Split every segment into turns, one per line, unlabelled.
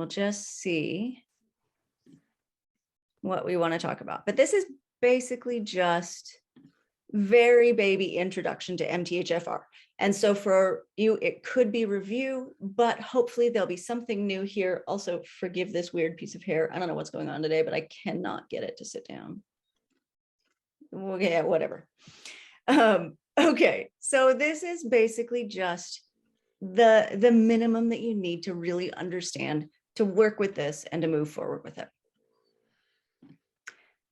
we'll just see what we want to talk about. But this is basically just very baby introduction to MTHFR. And so for you, it could be review, but hopefully there'll be something new here. Also, forgive this weird piece of hair. I don't know what's going on today, but I cannot get it to sit down. Okay, yeah, whatever. Okay, so this is basically just the minimum that you need to really understand to work with this and to move forward with it.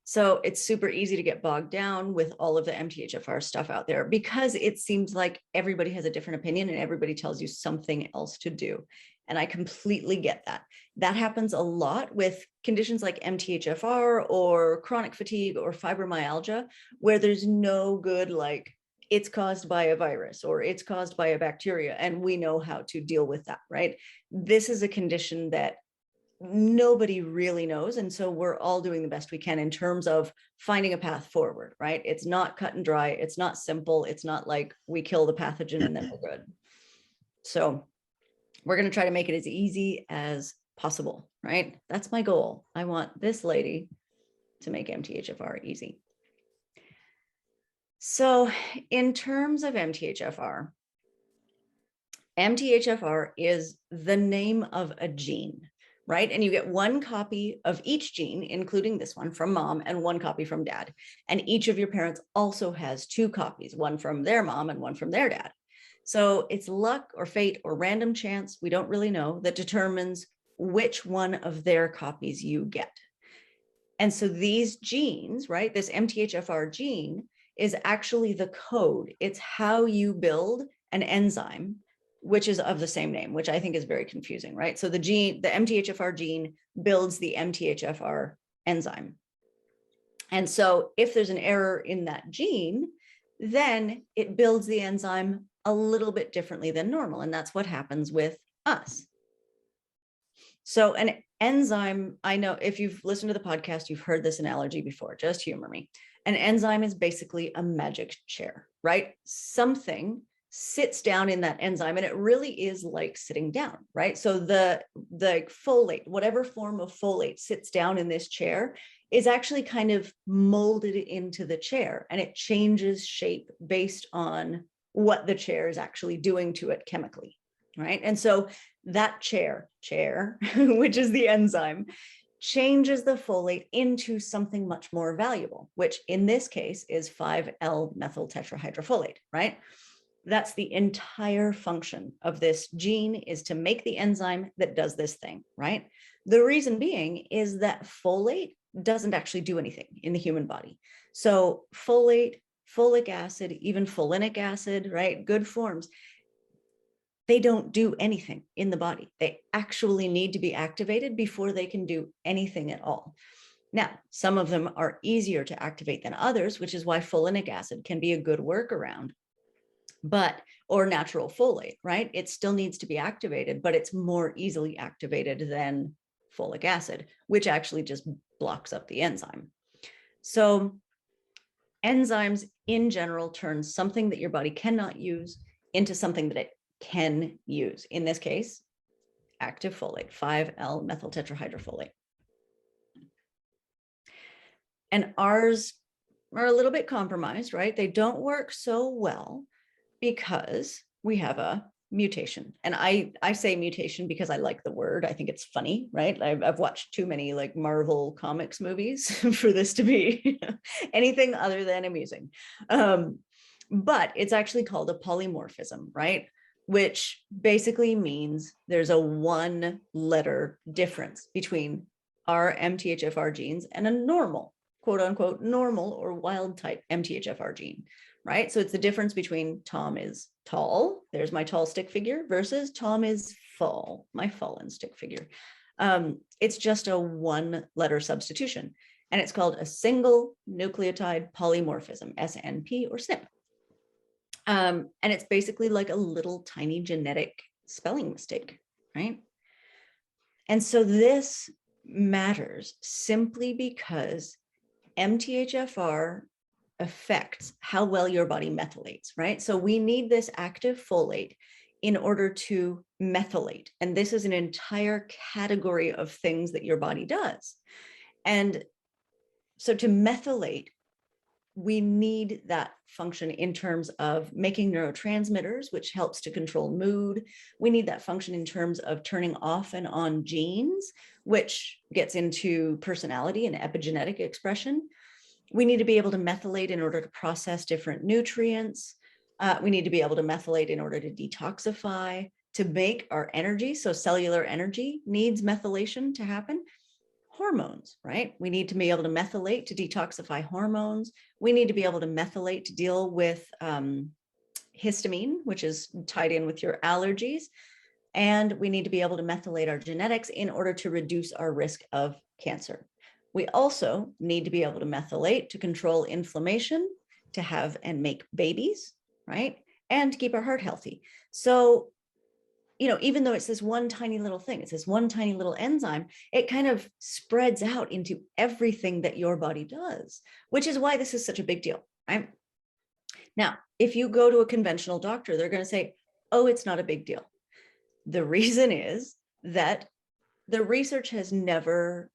So it's super easy to get bogged down with all of the MTHFR stuff out there because it seems like everybody has a different opinion and everybody tells you something else to do. And I completely get that. That happens a lot with conditions like MTHFR or chronic fatigue or fibromyalgia, where there's no good, like, it's caused by a virus or it's caused by a bacteria, and we know how to deal with that, right? This is a condition that nobody really knows. And so we're all doing the best we can in terms of finding a path forward, right? It's not cut and dry. It's not simple. It's not like we kill the pathogen and then we're good. So we're going to try to make it as easy as possible, right? That's my goal. I want this lady to make MTHFR easy. So in terms of MTHFR, MTHFR is the name of a gene, right? And you get one copy of each gene, including this one from mom and one copy from dad. And each of your parents also has two copies, one from their mom and one from their dad. So it's luck or fate or random chance, we don't really know, that determines which one of their copies you get. And so these genes, right, this MTHFR gene is actually the code. It's how you build an enzyme, which is of the same name, which I think is very confusing, right? So the MTHFR gene builds the MTHFR enzyme. And so if there's an error in that gene, then it builds the enzyme a little bit differently than normal. And that's what happens with us. So an enzyme, I know if you've listened to the podcast, you've heard this analogy before, just humor me. An enzyme is basically a magic chair, right? Something sits down in that enzyme and it really is like sitting down, right? So the folate, whatever form of folate sits down in this chair is actually kind of molded into the chair, and it changes shape based on what the chair is actually doing to it chemically, right? And so that chair, which is the enzyme, changes the folate into something much more valuable, which in this case is 5L-methyl tetrahydrofolate, right? That's the entire function of this gene, is to make the enzyme that does this thing, right? The reason being is that folate doesn't actually do anything in the human body. So folate, folic acid, even folinic acid, right? Good forms, they don't do anything in the body. They actually need to be activated before they can do anything at all. Now, some of them are easier to activate than others, which is why folinic acid can be a good workaround, or natural folate, right? It still needs to be activated, but it's more easily activated than folic acid, which actually just blocks up the enzyme. So enzymes in general turn something that your body cannot use into something that it can use. In this case, active folate, 5L-methyl tetrahydrofolate. And ours are a little bit compromised, right? They don't work so well because we have a mutation. And I say mutation because I like the word. I think it's funny, right? I've watched too many like Marvel comics movies for this to be anything other than amusing. But it's actually called a polymorphism, right? Which basically means there's a 1-letter difference between our MTHFR genes and a normal, quote unquote, normal or wild type MTHFR gene, right? So it's the difference between Tom is tall, there's my tall stick figure, versus Tom is full, my fallen stick figure. It's just a 1-letter substitution, and it's called a single nucleotide polymorphism, SNP or SNP. And it's basically like a little tiny genetic spelling mistake, right? And so this matters simply because MTHFR affects how well your body methylates, right? So we need this active folate in order to methylate. And this is an entire category of things that your body does. And so to methylate, we need that function in terms of making neurotransmitters, which helps to control mood. We need that function in terms of turning off and on genes, which gets into personality and epigenetic expression. We need to be able to methylate in order to process different nutrients. We need to be able to methylate in order to detoxify, to make our energy. So cellular energy needs methylation to happen. Hormones, right? We need to be able to methylate to detoxify hormones. We need to be able to methylate to deal with histamine, which is tied in with your allergies. And we need to be able to methylate our genetics in order to reduce our risk of cancer. We also need to be able to methylate to control inflammation, to have and make babies, right? And to keep our heart healthy. So, you know, even though it's this one tiny little thing, it's this one tiny little enzyme, it kind of spreads out into everything that your body does, which is why this is such a big deal, right? Now, if you go to a conventional doctor, they're going to say, oh, it's not a big deal. The reason is that the research has never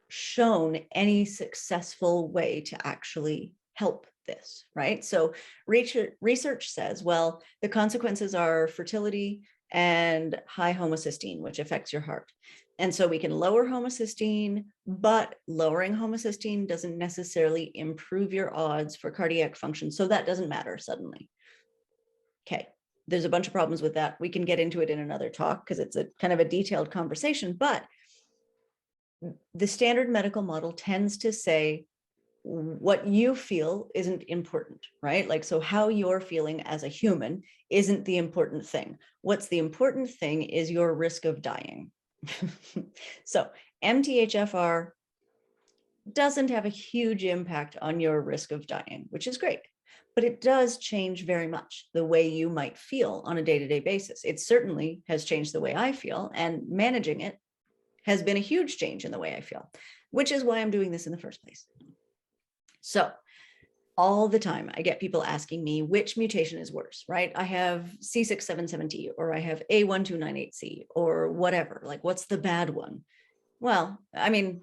shown any successful way to actually help this, right? So research says, well, the consequences are fertility and high homocysteine, which affects your heart. And so we can lower homocysteine, but lowering homocysteine doesn't necessarily improve your odds for cardiac function. So that doesn't matter suddenly. Okay, there's a bunch of problems with that. We can get into it in another talk because it's a kind of a detailed conversation, but the standard medical model tends to say what you feel isn't important, right? Like, so how you're feeling as a human isn't the important thing. What's the important thing is your risk of dying. So MTHFR doesn't have a huge impact on your risk of dying, which is great, but it does change very much the way you might feel on a day-to-day basis. It certainly has changed the way I feel, and managing it has been a huge change in the way I feel, which is why I'm doing this in the first place. So all the time I get people asking me which mutation is worse, right? I have C677T, or I have A1298C, or whatever, like what's the bad one? Well, I mean,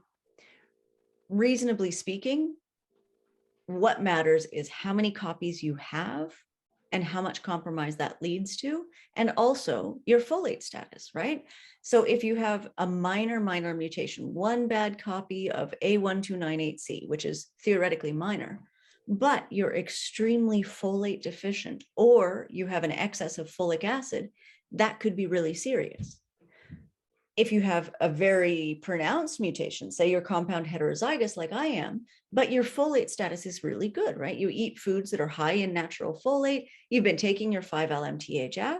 reasonably speaking, what matters is how many copies you have and how much compromise that leads to, and also your folate status, right? So if you have a minor mutation, one bad copy of A1298C, which is theoretically minor, but you're extremely folate deficient, or you have an excess of folic acid, that could be really serious. If you have a very pronounced mutation, say you're compound heterozygous like I am, but your folate status is really good, right? You eat foods that are high in natural folate, you've been taking your 5-LMTHF,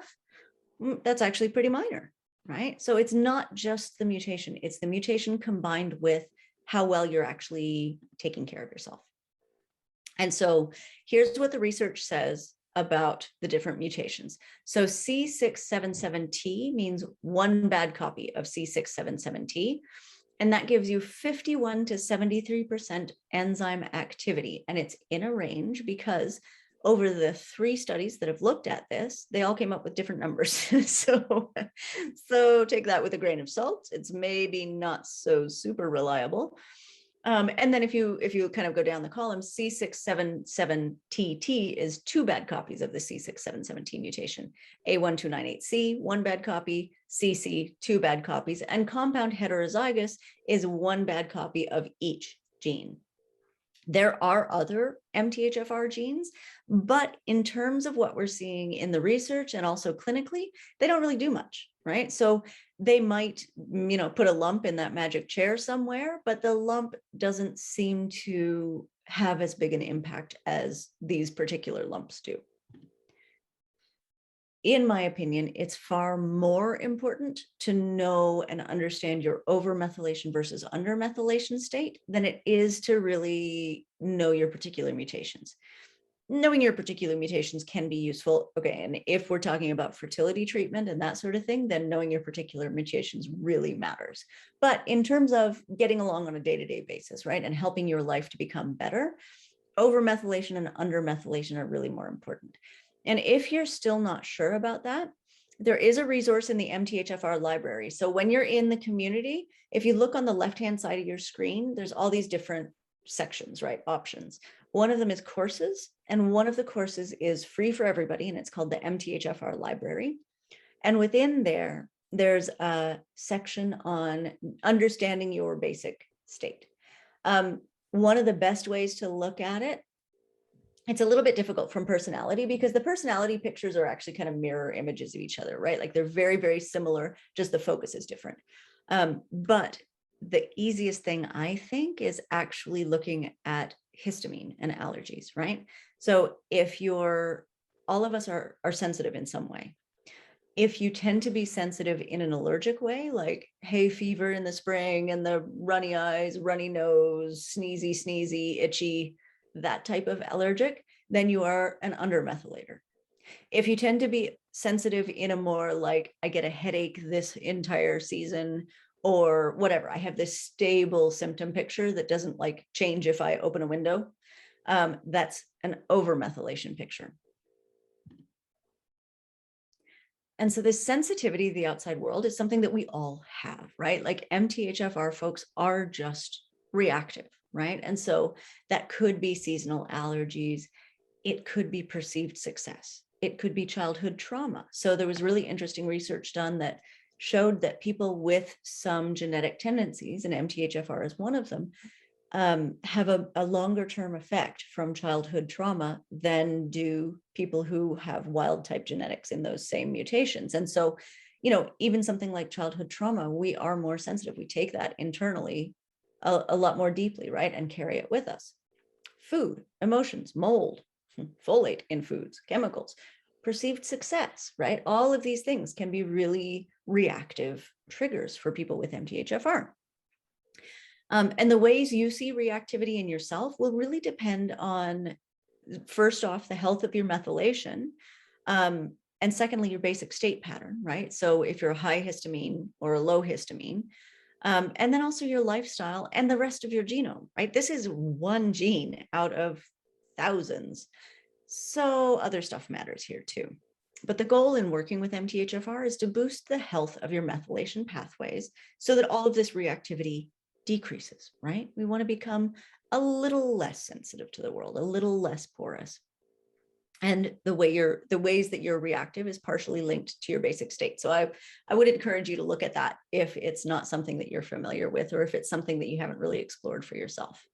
that's actually pretty minor, right? So it's not just the mutation, it's the mutation combined with how well you're actually taking care of yourself. And so here's what the research says about the different mutations. So C677T means one bad copy of C677T, and that gives you 51 to 73% enzyme activity. And it's in a range because over the 3 studies that have looked at this, they all came up with different numbers. So take that with a grain of salt. It's maybe not so super reliable. And then if you kind of go down the column, C677TT is 2 bad copies of the C677T mutation. A1298C, 1 bad copy, CC, 2 bad copies, and compound heterozygous is 1 bad copy of each gene. There are other MTHFR genes, but in terms of what we're seeing in the research and also clinically, they don't really do much, right? So they might, put a lump in that magic chair somewhere, but the lump doesn't seem to have as big an impact as these particular lumps do. In my opinion, it's far more important to know and understand your overmethylation versus undermethylation state than it is to really know your particular mutations. Knowing your particular mutations can be useful. Okay, and if we're talking about fertility treatment and that sort of thing, then knowing your particular mutations really matters. But in terms of getting along on a day-to-day basis, right, and helping your life to become better, overmethylation and undermethylation are really more important. And if you're still not sure about that, there is a resource in the MTHFR library. So when you're in the community, if you look on the left-hand side of your screen, there's all these different sections, right? Options. One of them is courses, and one of the courses is free for everybody, and it's called the MTHFR library. And within there, there's a section on understanding your basic state. One of the best ways to look at it, it's a little bit difficult from personality because the personality pictures are actually kind of mirror images of each other, right? Like they're very, very similar, just the focus is different. But the easiest thing I think is actually looking at histamine and allergies, right? So if all of us are sensitive in some way. If you tend to be sensitive in an allergic way, like hay fever in the spring and the runny eyes, runny nose, sneezy, itchy, that type of allergic, then you are an undermethylator. If you tend to be sensitive in a more like, I get a headache this entire season or whatever, I have this stable symptom picture that doesn't like change if I open a window, that's an overmethylation picture. And so this sensitivity to the outside world is something that we all have, right? Like MTHFR folks are just reactive, right? And so that could be seasonal allergies. It could be perceived success. It could be childhood trauma. So there was really interesting research done that showed that people with some genetic tendencies, and MTHFR is one of them, have a longer term effect from childhood trauma than do people who have wild type genetics in those same mutations. And so, you know, even something like childhood trauma, we are more sensitive. We take that internally a lot more deeply, right? And carry it with us. Food, emotions, mold, folate in foods, chemicals, perceived success, right? All of these things can be really reactive triggers for people with MTHFR. And the ways you see reactivity in yourself will really depend on, first off, the health of your methylation, and secondly, your basic state pattern, right? So if you're a high histamine or a low histamine, and then also your lifestyle and the rest of your genome, right? This is one gene out of thousands. So other stuff matters here too. But the goal in working with MTHFR is to boost the health of your methylation pathways so that all of this reactivity decreases, right? We want to become a little less sensitive to the world, a little less porous. And the ways that you're reactive is partially linked to your basic state. So I would encourage you to look at that if it's not something that you're familiar with, or if it's something that you haven't really explored for yourself.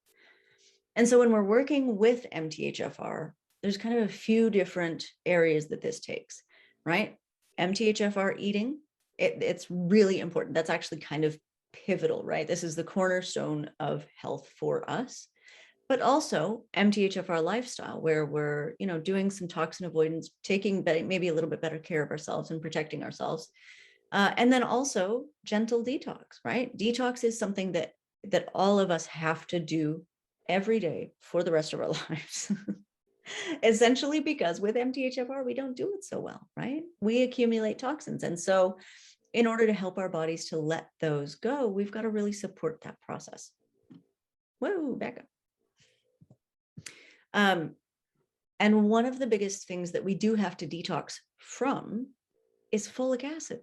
And so when we're working with MTHFR, there's kind of a few different areas that this takes, right? MTHFR eating, it's really important. That's actually kind of pivotal, right? This is the cornerstone of health for us. But also MTHFR lifestyle, where we're, you know, doing some toxin avoidance, taking maybe a little bit better care of ourselves and protecting ourselves. And then also gentle detox, right? Detox is something that all of us have to do every day for the rest of our lives. Essentially because with MTHFR, we don't do it so well, right? We accumulate toxins. And so in order to help our bodies to let those go, we've got to really support that process. Whoa, back up. And one of the biggest things that we do have to detox from is folic acid.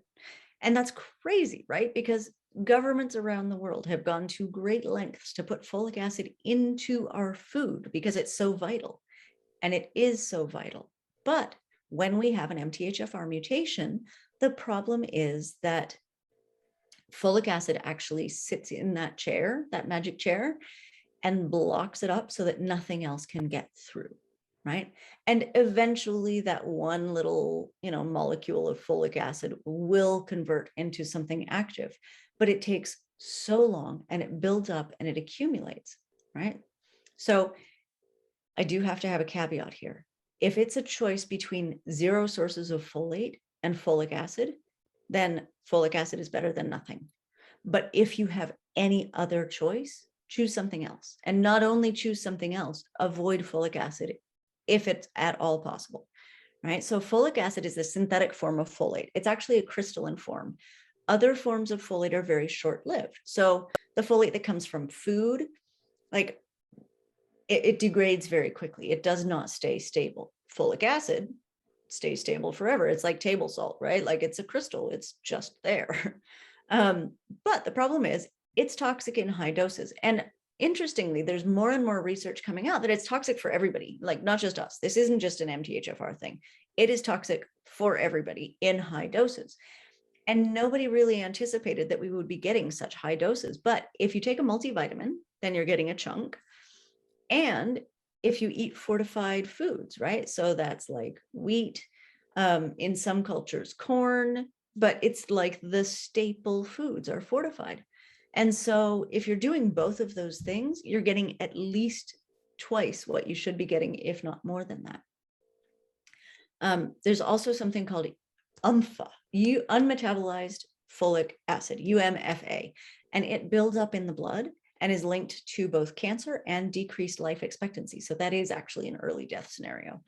And that's crazy, right? Because governments around the world have gone to great lengths to put folic acid into our food because it's so vital. And it is so vital. But when we have an MTHFR mutation, the problem is that folic acid actually sits in that chair, that magic chair, and blocks it up so that nothing else can get through, right? And eventually that one little, you know, molecule of folic acid will convert into something active, but it takes so long and it builds up and it accumulates, right? So I do have to have a caveat here. If it's a choice between 0 sources of folate and folic acid, then folic acid is better than nothing. But if you have any other choice, choose something else. And not only choose something else, avoid folic acid if it's at all possible, right? So folic acid is a synthetic form of folate. It's actually a crystalline form. Other forms of folate are very short-lived. So the folate that comes from food, like it degrades very quickly. It does not stay stable. Folic acid stays stable forever. It's like table salt, right? Like it's a crystal, it's just there. But the problem is it's toxic in high doses. And interestingly, there's more and more research coming out that it's toxic for everybody, like not just us. This isn't just an MTHFR thing. It is toxic for everybody in high doses. And nobody really anticipated that we would be getting such high doses. But if you take a multivitamin, then you're getting a chunk. And if you eat fortified foods, right? So that's like wheat, in some cultures, corn, but it's like the staple foods are fortified. And so if you're doing both of those things, you're getting at least twice what you should be getting, if not more than that. There's also something called unmetabolized folic acid, UMFA, and it builds up in the blood and is linked to both cancer and decreased life expectancy. So that is actually an early death scenario.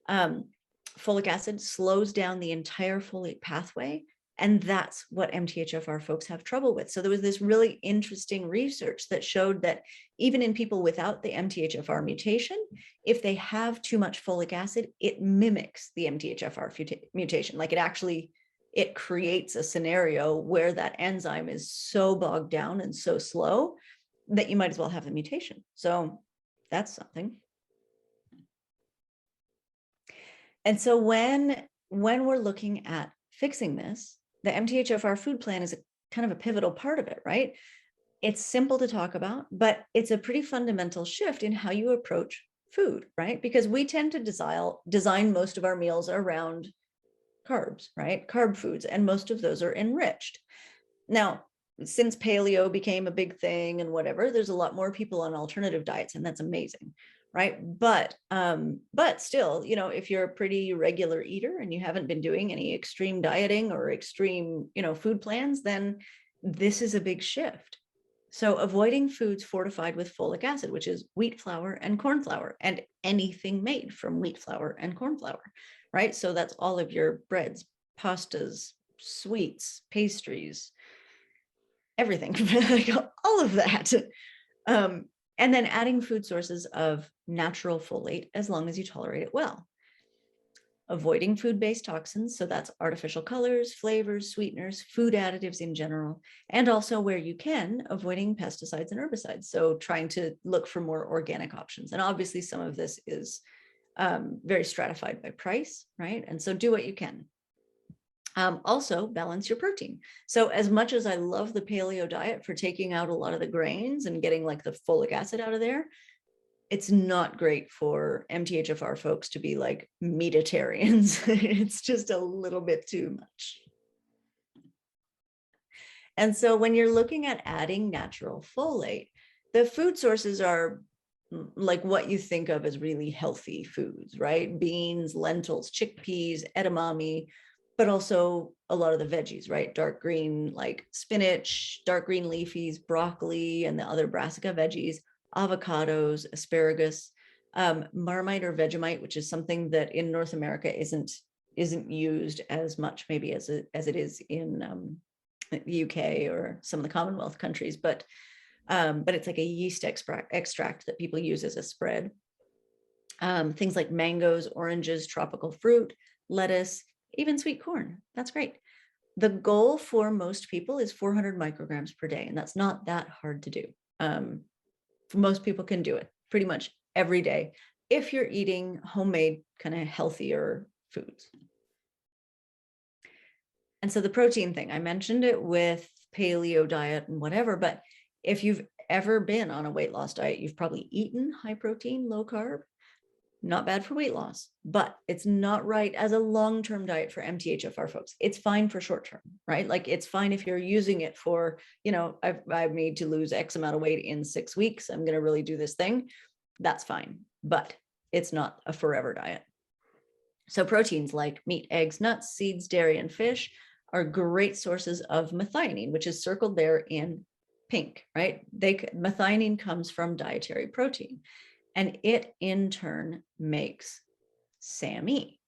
Folic acid slows down the entire folate pathway, and that's what MTHFR folks have trouble with. So there was this really interesting research that showed that even in people without the MTHFR mutation, if they have too much folic acid, it mimics the MTHFR mutation. Like it creates a scenario where that enzyme is so bogged down and so slow that you might as well have the mutation. So that's something. And so when we're looking at fixing this, the MTHFR food plan is kind of a pivotal part of it, right? It's simple to talk about, but it's a pretty fundamental shift in how you approach food, right? Because we tend to design most of our meals around carbs, right? Carb foods, and most of those are enriched. Now, since paleo became a big thing and whatever, there's a lot more people on alternative diets, and that's amazing, right? But still, you know, if you're a pretty regular eater and you haven't been doing any extreme dieting or extreme, you know, food plans, then this is a big shift. So avoiding foods fortified with folic acid, which is wheat flour and corn flour, and anything made from wheat flour and corn flour, right? So that's all of your breads, pastas, sweets, pastries, everything, like all of that. And then adding food sources of natural folate as long as you tolerate it well. Avoiding food-based toxins, so that's artificial colors, flavors, sweeteners, food additives in general, and also where you can, avoiding pesticides and herbicides. So trying to look for more organic options. And obviously some of this is very stratified by price, right? And so do what you can. Also balance your protein. So as much as I love the paleo diet for taking out a lot of the grains and getting like the folic acid out of there, it's not great for MTHFR folks to be like meatitarians. It's just a little bit too much. And so when you're looking at adding natural folate, the food sources are like what you think of as really healthy foods, right? Beans, lentils, chickpeas, edamame, but also a lot of the veggies, right? Dark green, like spinach, dark green leafies, broccoli, and the other brassica veggies, avocados, asparagus, Marmite or Vegemite, which is something that in North America isn't used as much maybe as it is in the UK or some of the Commonwealth countries, but it's like a yeast extract that people use as a spread. Things like mangoes, oranges, tropical fruit, lettuce, even sweet corn. That's great. The goal for most people is 400 micrograms per day, and that's not that hard to do. Most people can do it pretty much every day if you're eating homemade, kind of healthier foods. And so the protein thing, I mentioned it with paleo diet and whatever, but if you've ever been on a weight loss diet, you've probably eaten high protein, low carb. Not bad for weight loss, but it's not right as a long-term diet for MTHFR folks. It's fine for short-term, right? Like it's fine if you're using it for, you know, I've need to lose X amount of weight in 6 weeks. I'm going to really do this thing. That's fine, but it's not a forever diet. So proteins like meat, eggs, nuts, seeds, dairy, and fish are great sources of methionine, which is circled there in pink, right? Methionine comes from dietary protein. And it in turn makes SAMe.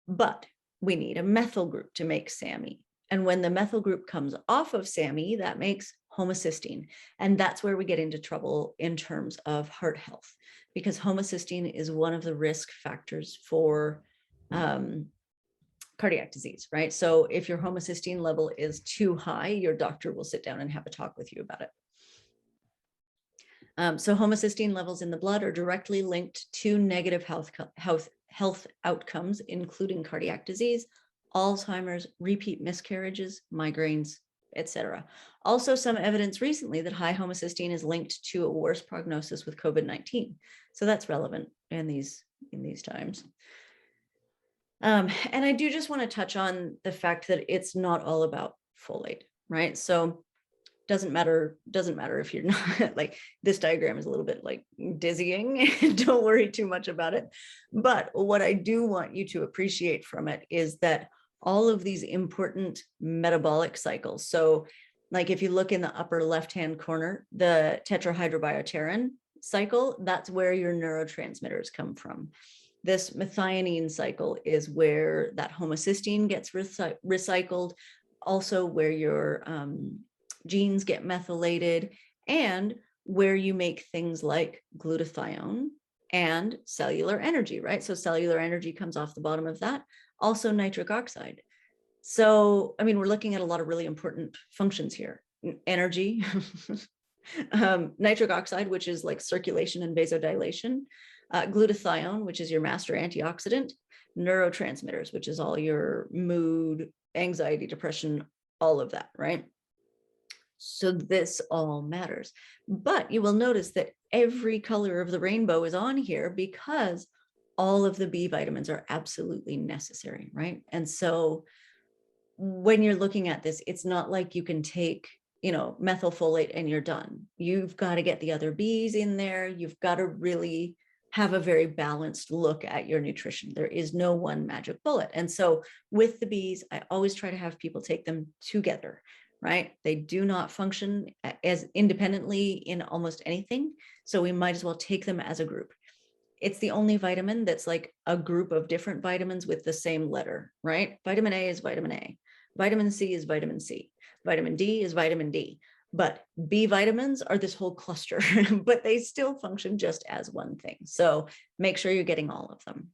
But we need a methyl group to make SAMe. And when the methyl group comes off of SAMe, that makes homocysteine. And that's where we get into trouble in terms of heart health, because homocysteine is one of the risk factors for cardiac disease, right? So if your homocysteine level is too high, your doctor will sit down and have a talk with you about it. So homocysteine levels in the blood are directly linked to negative health outcomes, including cardiac disease, Alzheimer's, repeat miscarriages, migraines, etc. Also, some evidence recently that high homocysteine is linked to a worse prognosis with COVID-19. So that's relevant in these times. And I do just want to touch on the fact that it's not all about folate, right? So doesn't matter if you're not like, this diagram is a little bit like dizzying. Don't worry too much about it. But what I do want you to appreciate from it is that all of these important metabolic cycles. So like if you look in the upper left-hand corner, the tetrahydrobiopterin cycle, that's where your neurotransmitters come from. This methionine cycle is where that homocysteine gets recycled, also where your genes get methylated, and where you make things like glutathione and cellular energy, right? So cellular energy comes off the bottom of that, also nitric oxide. So, I mean, we're looking at a lot of really important functions here. Energy, nitric oxide, which is like circulation and vasodilation, glutathione, which is your master antioxidant, neurotransmitters, which is all your mood, anxiety, depression, all of that, right? So this all matters. But you will notice that every color of the rainbow is on here because all of the B vitamins are absolutely necessary, right? And so when you're looking at this, it's not like you can take, methylfolate and you're done. You've got to get the other Bs in there. You've got to really have a very balanced look at your nutrition. There is no one magic bullet. And so with the Bs, I always try to have people take them together, right? They do not function as independently in almost anything. So we might as well take them as a group. It's the only vitamin that's like a group of different vitamins with the same letter, right? Vitamin A is vitamin A. Vitamin C is vitamin C. Vitamin D is vitamin D. But B vitamins are this whole cluster, but they still function just as one thing. So make sure you're getting all of them.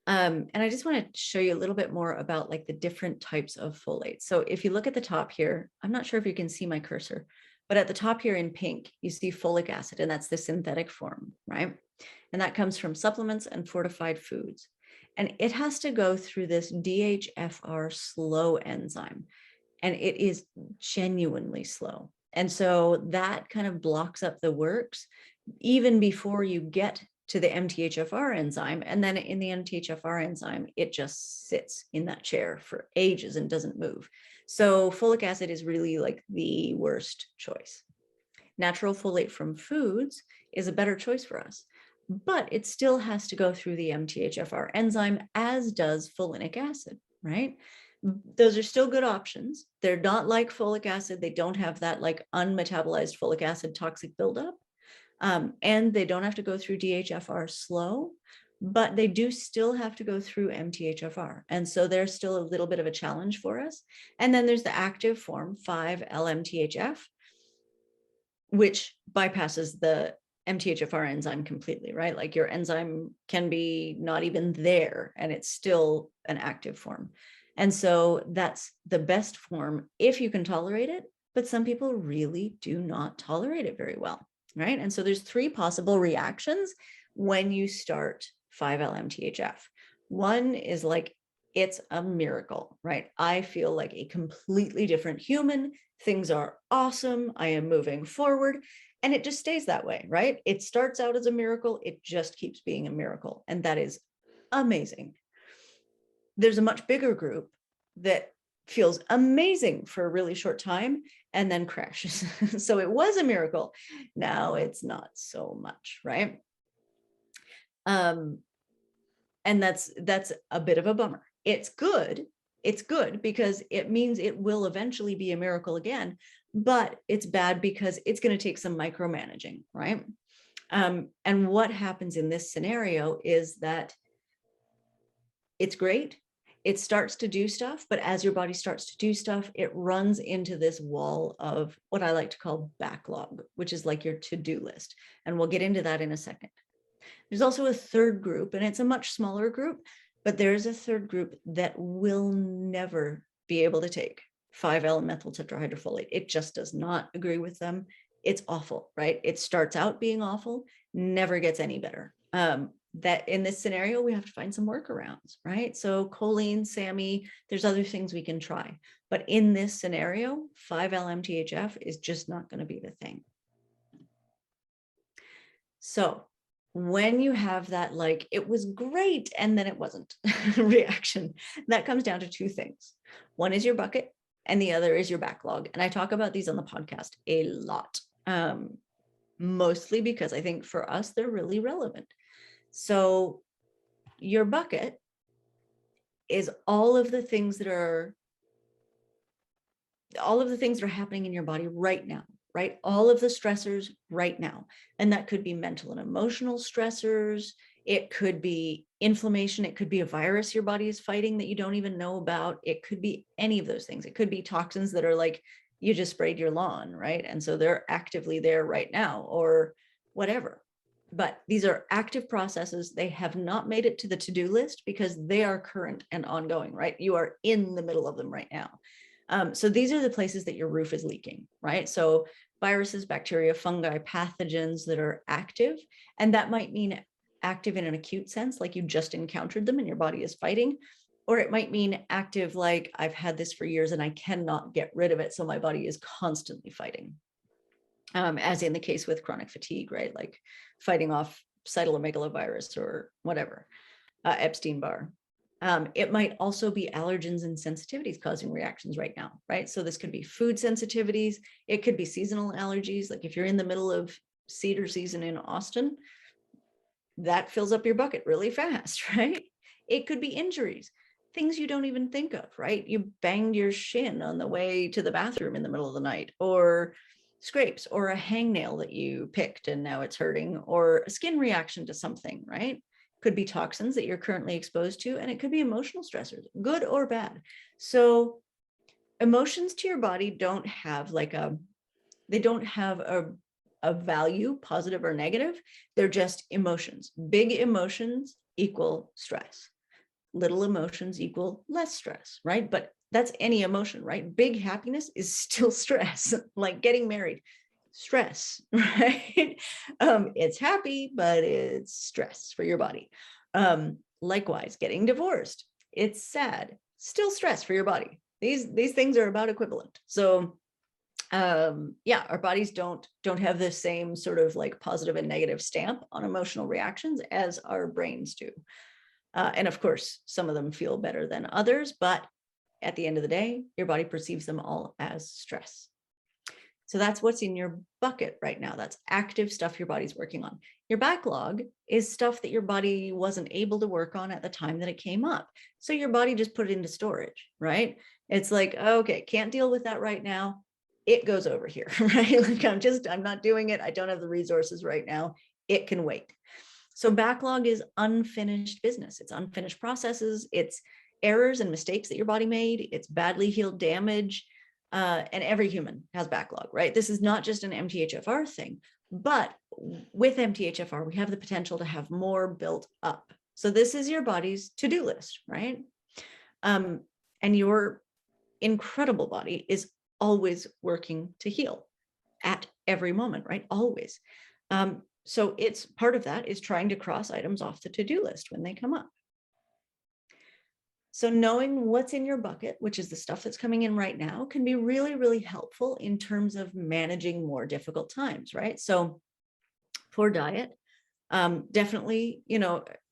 And I just want to show you a little bit more about like the different types of folate. So if you look at the top here, I'm not sure if you can see my cursor, but at the top here in pink, you see folic acid, and that's the synthetic form, right? And that comes from supplements and fortified foods. And it has to go through this DHFR slow enzyme, and it is genuinely slow. And so that kind of blocks up the works even before you get to the MTHFR enzyme. And then in the MTHFR enzyme, it just sits in that chair for ages and doesn't move. So folic acid is really like the worst choice. Natural folate from foods is a better choice for us, but it still has to go through the MTHFR enzyme, as does folinic acid, right? Those are still good options. They're not like folic acid. They don't have that like unmetabolized folic acid toxic buildup. And they don't have to go through DHFR slow, but they do still have to go through MTHFR. And so they're still a little bit of a challenge for us. And then there's the active form, 5-LMTHF, which bypasses the MTHFR enzyme completely, right? Like your enzyme can be not even there and it's still an active form. And so that's the best form if you can tolerate it, but some people really do not tolerate it very well, right? And so there's 3 possible reactions when you start 5-LMTHF. One is like, it's a miracle, right? I feel like a completely different human. Things are awesome. I am moving forward. And it just stays that way, right? It starts out as a miracle. It just keeps being a miracle. And that is amazing. There's a much bigger group that feels amazing for a really short time and then crashes. So it was a miracle. Now it's not so much, right? And that's a bit of a bummer. It's good. It's good because it means it will eventually be a miracle again, but it's bad because it's going to take some micromanaging, right? And what happens in this scenario is that it's great. It starts to do stuff, but as your body starts to do stuff, it runs into this wall of what I like to call backlog, which is like your to-do list. And we'll get into that in a second. There's also a third group, and it's a much smaller group, but there's a third group that will never be able to take 5-L-methyl tetrahydrofolate. It just does not agree with them. It's awful, right? It starts out being awful, never gets any better. That in this scenario, we have to find some workarounds, right? So choline, SAMe, there's other things we can try. But in this scenario, 5-L-MTHF is just not going to be the thing. So when you have that, like, it was great and then it wasn't reaction, that comes down to two things. One is your bucket and the other is your backlog. And I talk about these on the podcast a lot, mostly because I think for us, they're really relevant. So your bucket is all of the things that are happening in your body right now, right? All of the stressors right now. And that could be mental and emotional stressors. It could be inflammation. It could be a virus your body is fighting that you don't even know about. It could be any of those things. It could be toxins that are like, you just sprayed your lawn, right? And so they're actively there right now or whatever. But these are active processes. They have not made it to the to-do list because they are current and ongoing, right? You are in the middle of them right now. So these are the places that your roof is leaking, right? So viruses, bacteria, fungi, pathogens that are active, and that might mean active in an acute sense, like you just encountered them and your body is fighting, or it might mean active like I've had this for years and I cannot get rid of it, so my body is constantly fighting. As in the case with chronic fatigue, right? Like fighting off cytomegalovirus or whatever, Epstein-Barr. It might also be allergens and sensitivities causing reactions right now, right? So this could be food sensitivities. It could be seasonal allergies. Like if you're in the middle of cedar season in Austin, that fills up your bucket really fast, right? It could be injuries, things you don't even think of, right? You banged your shin on the way to the bathroom in the middle of the night, or scrapes, or a hangnail that you picked and now it's hurting, or a skin reaction to something, right? Could be toxins that you're currently exposed to, and it could be emotional stressors, good or bad. So emotions to your body don't have like a value, positive or negative. They're just emotions. Big emotions equal stress. Little emotions equal less stress, right? But that's any emotion, right? Big happiness is still stress, like getting married, stress, right? It's happy, but it's stress for your body. Likewise, getting divorced, it's sad, still stress for your body. These things are about equivalent. So yeah, our bodies don't have the same sort of like positive and negative stamp on emotional reactions as our brains do. And of course, some of them feel better than others, but at the end of the day, your body perceives them all as stress. So that's what's in your bucket right now. That's active stuff your body's working on. Your backlog is stuff that your body wasn't able to work on at the time that it came up. So your body just put it into storage, right? It's like, okay, can't deal with that right now. It goes over here, right? Like I'm not doing it. I don't have the resources right now. It can wait. So backlog is unfinished business. It's unfinished processes. It's errors and mistakes that your body made. It's badly healed damage. And every human has backlog, right? This is not just an MTHFR thing, but with MTHFR, we have the potential to have more built up. So this is your body's to-do list, right? And your incredible body is always working to heal at every moment, right? Always. So it's part of that is trying to cross items off the to-do list when they come up. So knowing what's in your bucket, which is the stuff that's coming in right now, can be really, really helpful in terms of managing more difficult times, right? So for diet, definitely,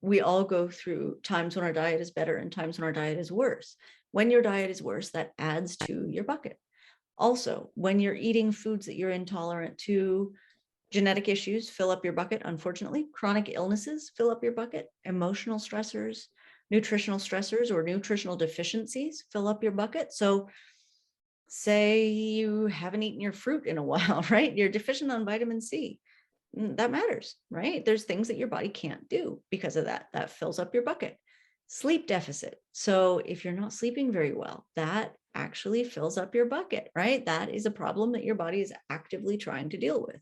we all go through times when our diet is better and times when our diet is worse. When your diet is worse, that adds to your bucket. Also, when you're eating foods that you're intolerant to, genetic issues fill up your bucket, unfortunately. Chronic illnesses fill up your bucket. Emotional stressors, nutritional stressors, or nutritional deficiencies fill up your bucket. So say you haven't eaten your fruit in a while, right? You're deficient on vitamin C. That matters, right? There's things that your body can't do because of that. That fills up your bucket. Sleep deficit. So if you're not sleeping very well, that actually fills up your bucket, right? That is a problem that your body is actively trying to deal with.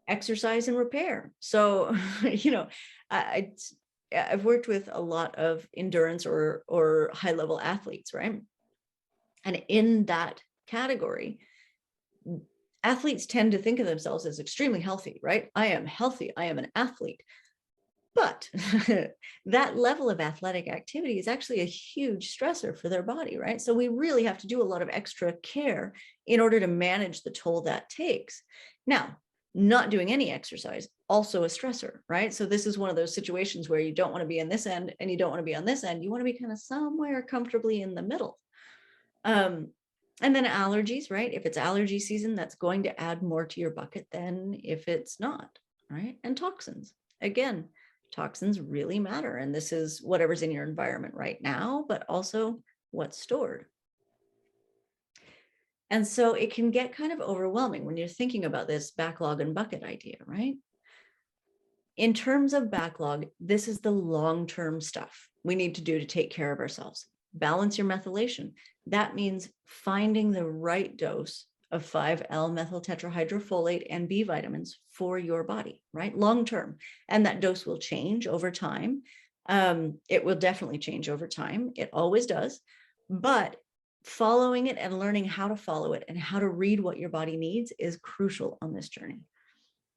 exercise and repair. So, you know, I've worked with a lot of endurance or high level athletes, right? And in that category, athletes tend to think of themselves as extremely healthy, right? I am healthy. I am an athlete. But that level of athletic activity is actually a huge stressor for their body, right? So we really have to do a lot of extra care in order to manage the toll that takes. Now, not doing any exercise, also a stressor, right? So this is one of those situations where you don't want to be on this end and you don't want to be on this end. You want to be kind of somewhere comfortably in the middle. And then allergies, right? If it's allergy season, that's going to add more to your bucket than if it's not, right? And toxins. Again, toxins really matter. And this is whatever's in your environment right now, but also what's stored. And so it can get kind of overwhelming when you're thinking about this backlog and bucket idea, right? In terms of backlog, this is the long-term stuff we need to do to take care of ourselves. Balance your methylation. That means finding the right dose of 5L-methyl tetrahydrofolate and B vitamins for your body, right? Long-term. And that dose will change over time. It will definitely change over time. It always does. But following it and learning how to follow it and how to read what your body needs is crucial on this journey.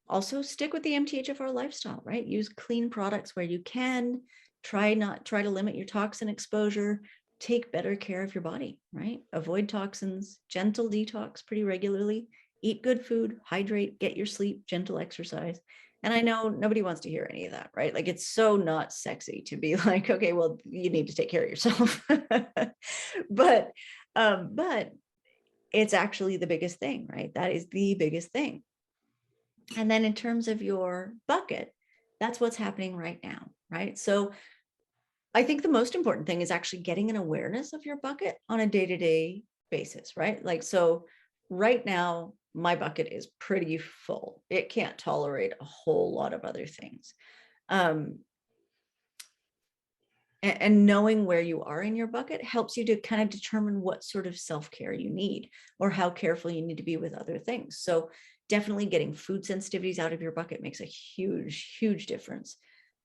Also, stick with the MTHFR lifestyle, right? Use clean products where you can. Try to limit your toxin exposure. Take better care of your body, right? Avoid toxins, gentle detox pretty regularly, eat good food, hydrate, get your sleep, gentle exercise. And I know nobody wants to hear any of that, right? Like, it's so not sexy to be like, okay, well, you need to take care of yourself. but it's actually the biggest thing, right? That is the biggest thing. And then in terms of your bucket, that's what's happening right now, right? So I think the most important thing is actually getting an awareness of your bucket on a day-to-day basis, right? Like, so right now, my bucket is pretty full. It can't tolerate a whole lot of other things. And knowing where you are in your bucket helps you to kind of determine what sort of self-care you need or how careful you need to be with other things. So definitely getting food sensitivities out of your bucket makes a huge, huge difference.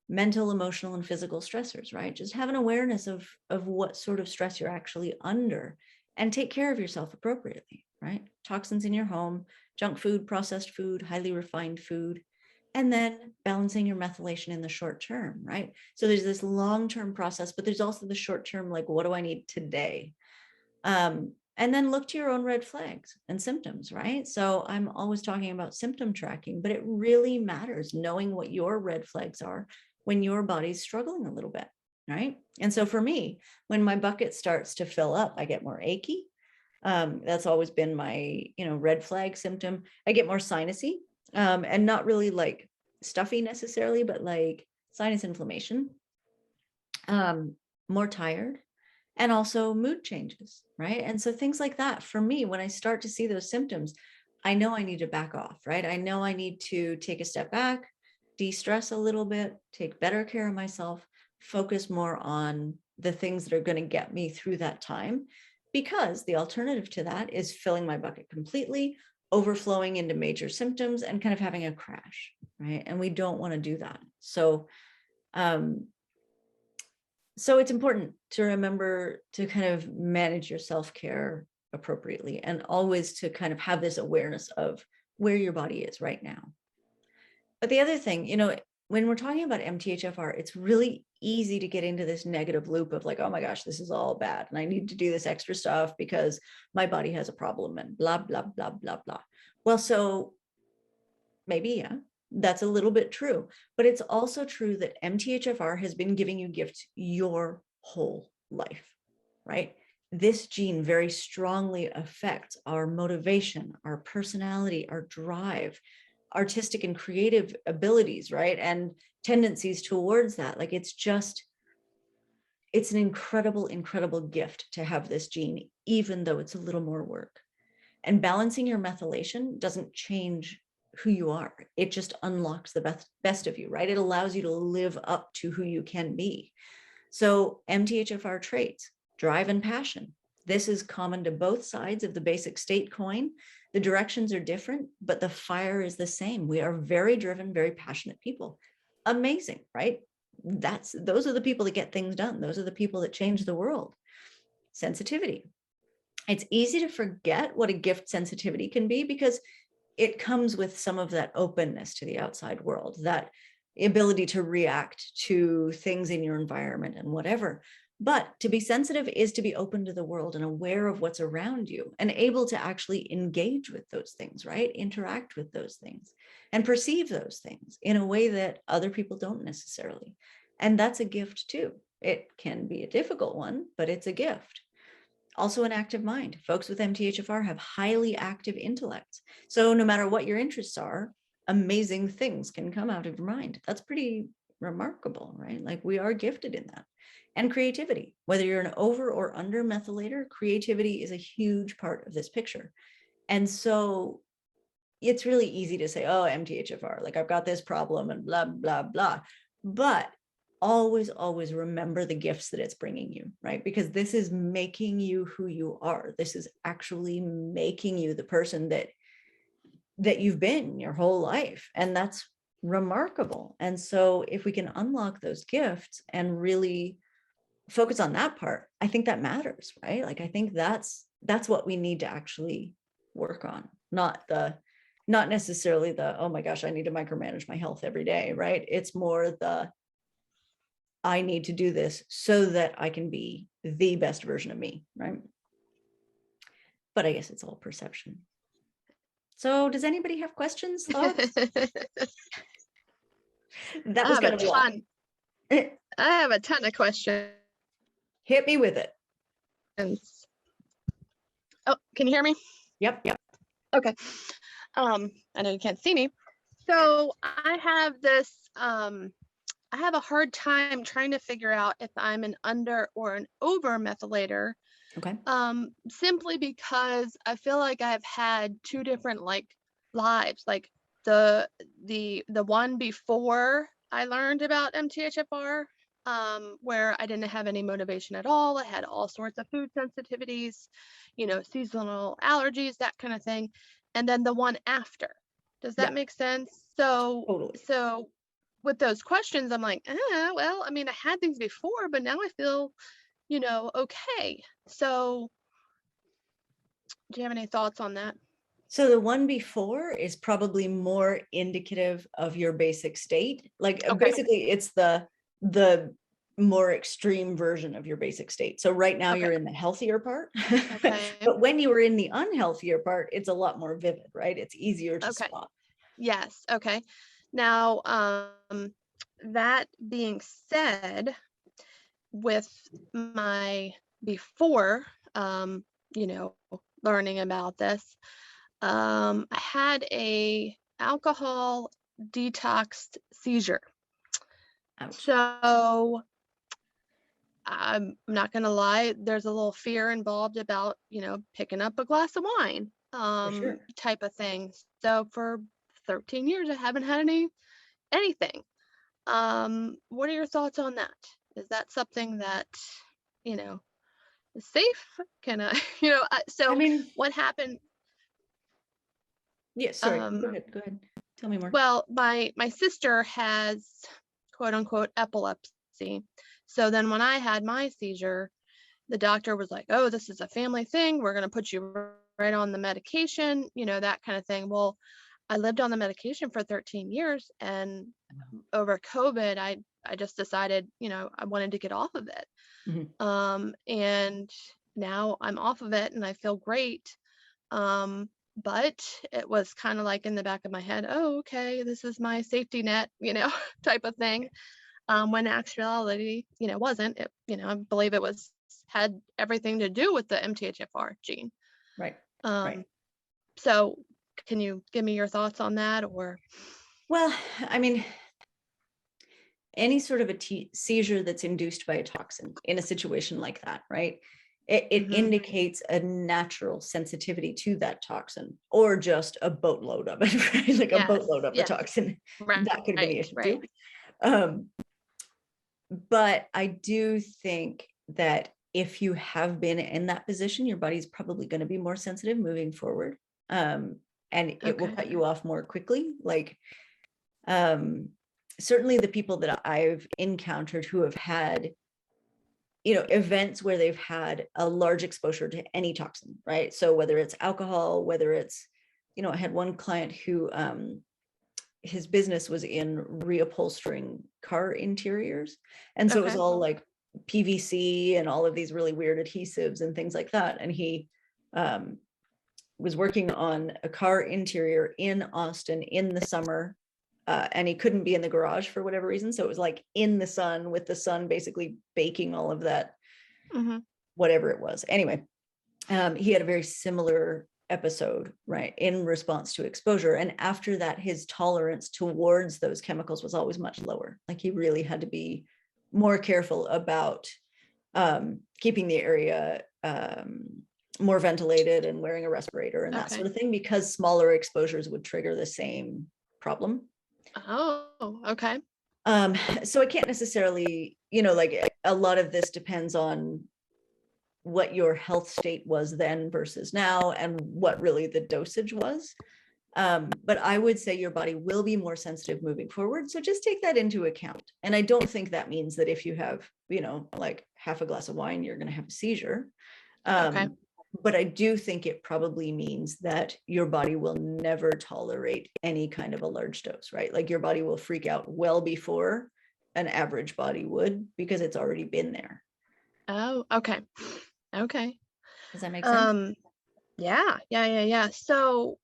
Mental, emotional, and physical stressors, right? Just have an awareness of what sort of stress you're actually under and take care of yourself appropriately, right? Toxins in your home, junk food, processed food, highly refined food, and then balancing your methylation in the short term, right? So there's this long-term process, but there's also the short term, like, what do I need today? And then look to your own red flags and symptoms, right? So I'm always talking about symptom tracking, but it really matters knowing what your red flags are when your body's struggling a little bit, right? And so for me, when my bucket starts to fill up, I get more achy. That's always been my, red flag symptom. I get more sinusy, and not really like stuffy necessarily, but like sinus inflammation, more tired, and also mood changes, right? And so things like that, for me, when I start to see those symptoms, I know I need to back off, right? I know I need to take a step back, de-stress a little bit, take better care of myself, focus more on the things that are going to get me through that time, because the alternative to that is filling my bucket completely, overflowing into major symptoms, and kind of having a crash, right? And we don't want to do that. So it's important to remember to kind of manage your self-care appropriately and always to kind of have this awareness of where your body is right now. But the other thing, when we're talking about MTHFR, it's really easy to get into this negative loop of like, oh my gosh, this is all bad. And I need to do this extra stuff because my body has a problem and blah, blah, blah, blah, blah. Well, so maybe, yeah, that's a little bit true, but it's also true that MTHFR has been giving you gifts your whole life, right? This gene very strongly affects our motivation, our personality, our drive, artistic and creative abilities, right? And tendencies towards that. Like, it's an incredible, incredible gift to have this gene, even though it's a little more work. And balancing your methylation doesn't change who you are. It just unlocks the best of you, right? It allows you to live up to who you can be. So MTHFR traits, drive and passion. This is common to both sides of the basic state coin. The directions are different, but the fire is the same. We are very driven, very passionate people. Amazing, right? Those are the people that get things done. Those are the people that change the world. Sensitivity. It's easy to forget what a gift sensitivity can be because it comes with some of that openness to the outside world, that ability to react to things in your environment and whatever. But to be sensitive is to be open to the world and aware of what's around you and able to actually engage with those things, right? Interact with those things and perceive those things in a way that other people don't necessarily. And that's a gift too. It can be a difficult one, but it's a gift. Also an active mind. Folks with MTHFR have highly active intellects. So no matter what your interests are, amazing things can come out of your mind. That's pretty remarkable, right? Like we are gifted in that. And creativity, whether you're an over or under methylator, creativity is a huge part of this picture. And so it's really easy to say, oh, MTHFR, like I've got this problem and blah, blah, blah. But always, always remember the gifts that it's bringing you, right? Because this is making you who you are. This is actually making you the person that you've been your whole life. And that's remarkable. And so if we can unlock those gifts and really focus on that part, I think that matters, right? Like, I think that's what we need to actually work on, not necessarily the, oh my gosh, I need to micromanage my health every day, right? It's more the, I need to do this so that I can be the best version of me, right? But I guess it's all perception. So does anybody have questions, thoughts? That was kind of a lot.
I have a ton of questions.
Hit me with it.
Oh, can you hear me?
Yep.
Okay. I know you can't see me. So I have this, I have a hard time trying to figure out if I'm an under or an over methylator.
Okay.
Simply because I feel like I've had two different like lives, like the one before I learned about MTHFR, where I didn't have any motivation at all. I had all sorts of food sensitivities, seasonal allergies, that kind of thing. And then the one after. Does that make sense? So,
totally.
So with those questions, I'm like, well, I mean, I had things before, but now I feel, okay. So do you have any thoughts on that?
So the one before is probably more indicative of your basic state. Like basically it's the more extreme version of your basic state. So right now you're in the healthier part, but when you were in the unhealthier part, it's a lot more vivid, right? It's easier to spot.
Yes. Okay. Now, that being said, with my before, learning about this, I had a alcohol detox seizure. Ouch. So I'm not going to lie, there's a little fear involved about, picking up a glass of wine, type of thing. So for 13 years, I haven't had anything. What are your thoughts on that? Is that something that, is safe? Can I, so I mean, what happened?
Yeah, sorry, go ahead. Tell me more.
Well, my sister has quote unquote epilepsy. So then when I had my seizure, the doctor was like, oh, this is a family thing. We're going to put you right on the medication, that kind of thing. Well, I lived on the medication for 13 years, and over COVID, I just decided, I wanted to get off of it. Mm-hmm. And now I'm off of it and I feel great. But it was kind of like in the back of my head, oh, okay, this is my safety net, type of thing. When actuality, wasn't it, I believe it had everything to do with the MTHFR gene.
Right.
Right. So can you give me your thoughts on that? Or?
Well, I mean, any sort of a seizure that's induced by a toxin in a situation like that, right? It mm-hmm. indicates a natural sensitivity to that toxin, or just a boatload of it, right? Like a boatload of the toxin. Right. That could have been the issue too. But I do think that if you have been in that position, your body's probably going to be more sensitive moving forward. and it will
Okay.
cut you off more quickly. Like, certainly the people that I've encountered who have had, events where they've had a large exposure to any toxin, right? So whether it's alcohol, whether it's, I had one client who, his business was in reupholstering car interiors. And so it was
Okay.
all like PVC and all of these really weird adhesives and things like that. And he was working on a car interior in Austin in the summer. And he couldn't be in the garage for whatever reason. So it was like in the sun, with the sun basically baking all of that, whatever it was. Anyway, he had a very similar episode, right, in response to exposure. And after that, his tolerance towards those chemicals was always much lower. Like, he really had to be more careful about keeping the area more ventilated and wearing a respirator and that
Okay.
sort of thing, because smaller exposures would trigger the same problem.
Oh, okay.
So I can't necessarily, like, a lot of this depends on what your health state was then versus now, and what really the dosage was. But I would say your body will be more sensitive moving forward. So just take that into account. And I don't think that means that if you have, like half a glass of wine, you're going to have a seizure.
Okay.
But I do think it probably means that your body will never tolerate any kind of a large dose, right? Like, your body will freak out well before an average body would, because it's already been there.
Oh, okay. Okay.
Does that make sense?
Yeah. So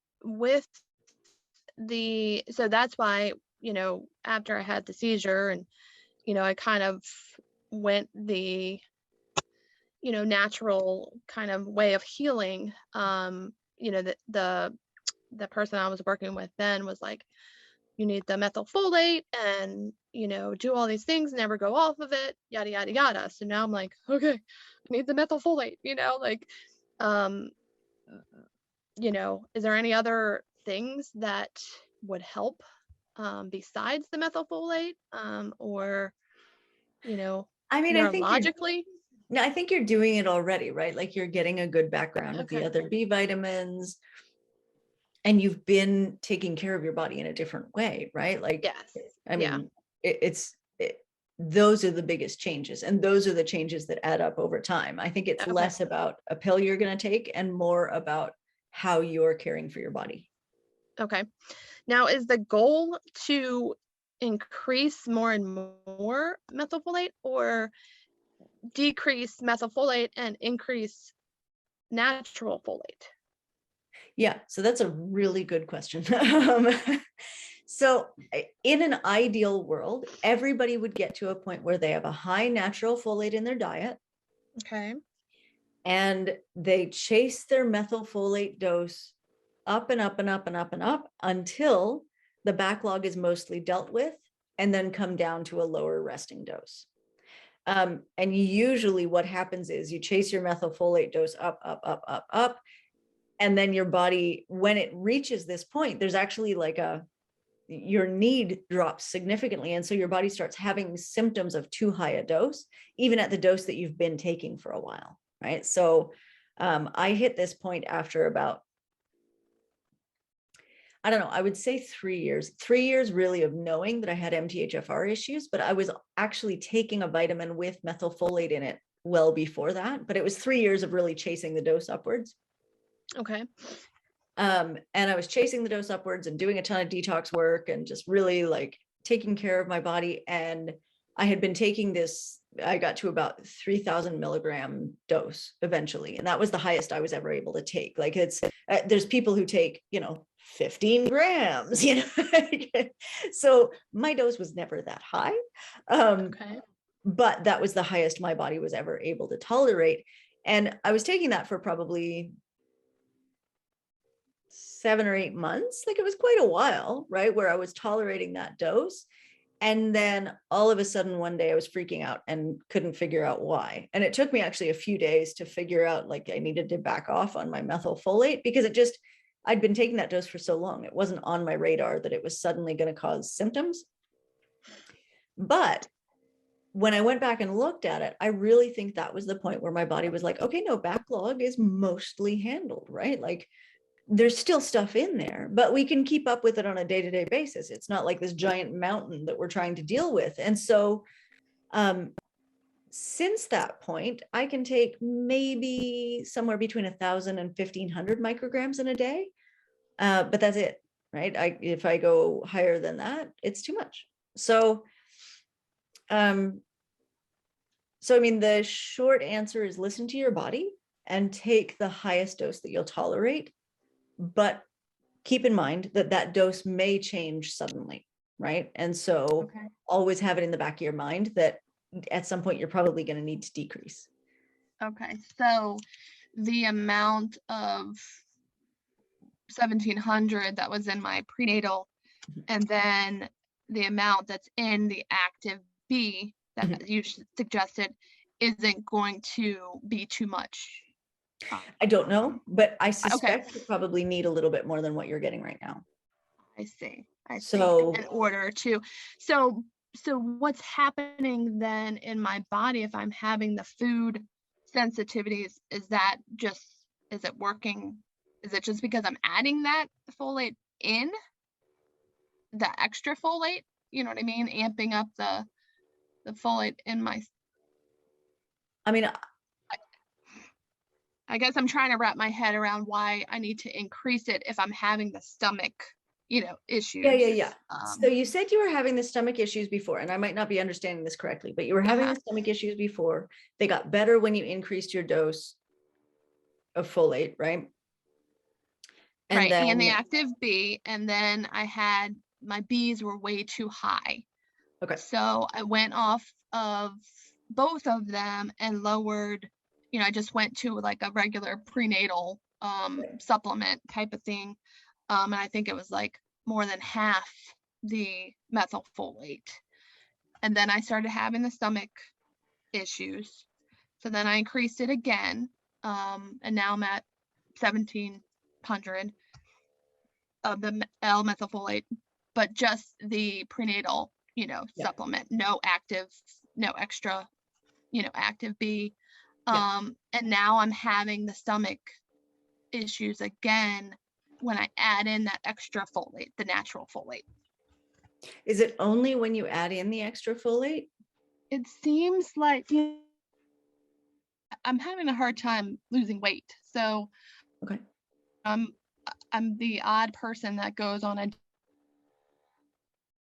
so that's why, after I had the seizure, and, I kind of went the, natural kind of way of healing. The person I was working with then was like, you need the methylfolate, and, do all these things, never go off of it, yada, yada, yada. So now I'm like, okay, I need the methylfolate, like, is there any other things that would help besides the methylfolate, or,
I mean,
neurologically?
I think you're doing it already, right? Like, you're getting a good background of the
Okay.
other B vitamins, and you've been taking care of your body in a different way, right? Like,
Yes.
I
Yeah.
mean, those are the biggest changes, and those are the changes that add up over time. I think it's
Okay.
less about a pill you're going to take and more about how you're caring for your body.
Okay. Now, is the goal to increase more and more methylfolate, or decrease methylfolate and increase natural folate?
Yeah, so that's a really good question. So in an ideal world, everybody would get to a point where they have a high natural folate in their diet,
Okay.
and they chase their methylfolate dose up and up and up and up and up until the backlog is mostly dealt with, and then come down to a lower resting dose. And usually what happens is you chase your methylfolate dose up, up, up, up, up. And then your body, when it reaches this point, there's actually like your need drops significantly. And so your body starts having symptoms of too high a dose, even at the dose that you've been taking for a while, right? So I hit this point after about, I don't know, I would say 3 years really of knowing that I had MTHFR issues, but I was actually taking a vitamin with methylfolate in it well before that. But it was 3 years of really chasing the dose upwards.
Okay.
And I was chasing the dose upwards and doing a ton of detox work and just really like taking care of my body. And I had been taking this, I got to about 3,000 milligram dose eventually. And that was the highest I was ever able to take. Like, it's, there's people who take, 15 grams, so my dose was never that high.
Okay.
But that was the highest my body was ever able to tolerate. And I was taking that for probably 7 or 8 months. Like, it was quite a while, right, where I was tolerating that dose. And then all of a sudden one day I was freaking out and couldn't figure out why. And it took me actually a few days to figure out, like, I needed to back off on my methylfolate, because I'd been taking that dose for so long. It wasn't on my radar that it was suddenly going to cause symptoms. But when I went back and looked at it, I really think that was the point where my body was like, okay, no, backlog is mostly handled, right? Like, there's still stuff in there, but we can keep up with it on a day-to-day basis. It's not like this giant mountain that we're trying to deal with. And so since that point, I can take maybe somewhere between 1,000 and 1,500 micrograms in a day. But that's it, right? If I go higher than that, it's too much. So, I mean, the short answer is listen to your body and take the highest dose that you'll tolerate, but keep in mind that that dose may change suddenly, right? And so always have it in the back of your mind that at some point you're probably going to need to decrease.
Okay, so the amount of 1,700 that was in my prenatal, and then the amount that's in the active B that you suggested isn't going to be too much.
I don't know, but I suspect you probably need a little bit more than what you're getting right now.
I see.
So
in order to, so what's happening then in my body if I'm having the food sensitivities? Is it working? Is it just because I'm adding that folate in, the extra folate? You know what I mean? Amping up the folate in my.
I mean,
I guess I'm trying to wrap my head around why I need to increase it if I'm having the stomach, issues.
Yeah. So you said you were having the stomach issues before, and I might not be understanding this correctly, but you were having the stomach issues before. They got better when you increased your dose of folate, right?
And then the active B, and then I had my B's were way too high.
Okay.
So I went off of both of them and lowered, I just went to like a regular prenatal supplement type of thing. And I think it was like more than half the methylfolate. And then I started having the stomach issues. So then I increased it again. And now I'm at 1,700 of the L-methylfolate, but just the prenatal, supplement, no extra, active B. And now I'm having the stomach issues again when I add in that extra folate, the natural folate.
Is it only when you add in the extra folate?
It seems like I'm having a hard time losing weight. So I'm the odd person that goes on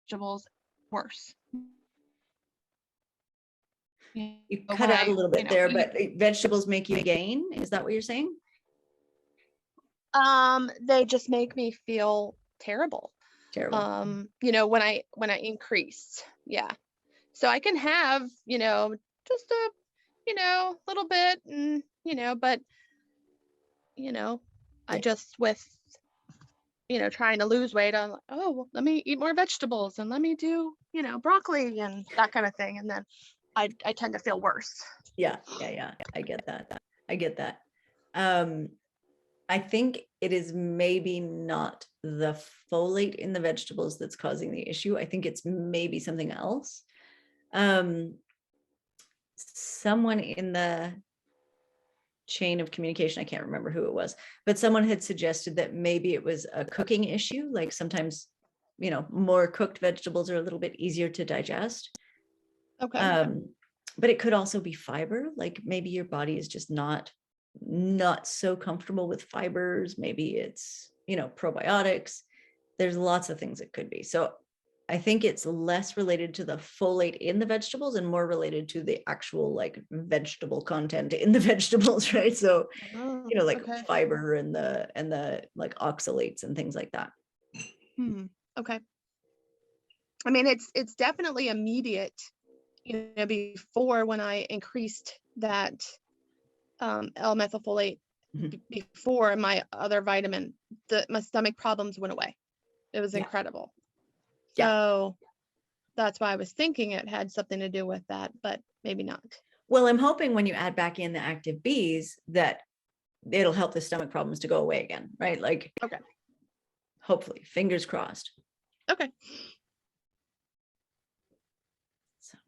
vegetables worse.
You cut out a little bit there, but vegetables make you gain. Is that what you're saying?
They just make me feel terrible.
Terrible.
When I increase. Yeah. So I can have, just a, little bit, and, but, I just with, trying to lose weight, I'm like, oh, well, let me eat more vegetables and let me do, broccoli and that kind of thing. And then I tend to feel worse.
Yeah. I get that. I think it is maybe not the folate in the vegetables that's causing the issue. I think it's maybe something else. Someone in the chain of communication, I can't remember who it was, but someone had suggested that maybe it was a cooking issue. Like sometimes, more cooked vegetables are a little bit easier to digest.
Okay.
But it could also be fiber. Like maybe your body is just not so comfortable with fibers. Maybe it's, probiotics. There's lots of things it could be. So I think it's less related to the folate in the vegetables and more related to the actual like vegetable content in the vegetables, right? So, fiber and the like oxalates and things like that.
Okay. I mean, it's definitely immediate, before when I increased that L-methylfolate before my other vitamin, my stomach problems went away. It was incredible. So that's why I was thinking it had something to do with that, but maybe not.
Well, I'm hoping when you add back in the active Bs that it'll help the stomach problems to go away again, right? Like, hopefully, fingers crossed.
Okay.
So,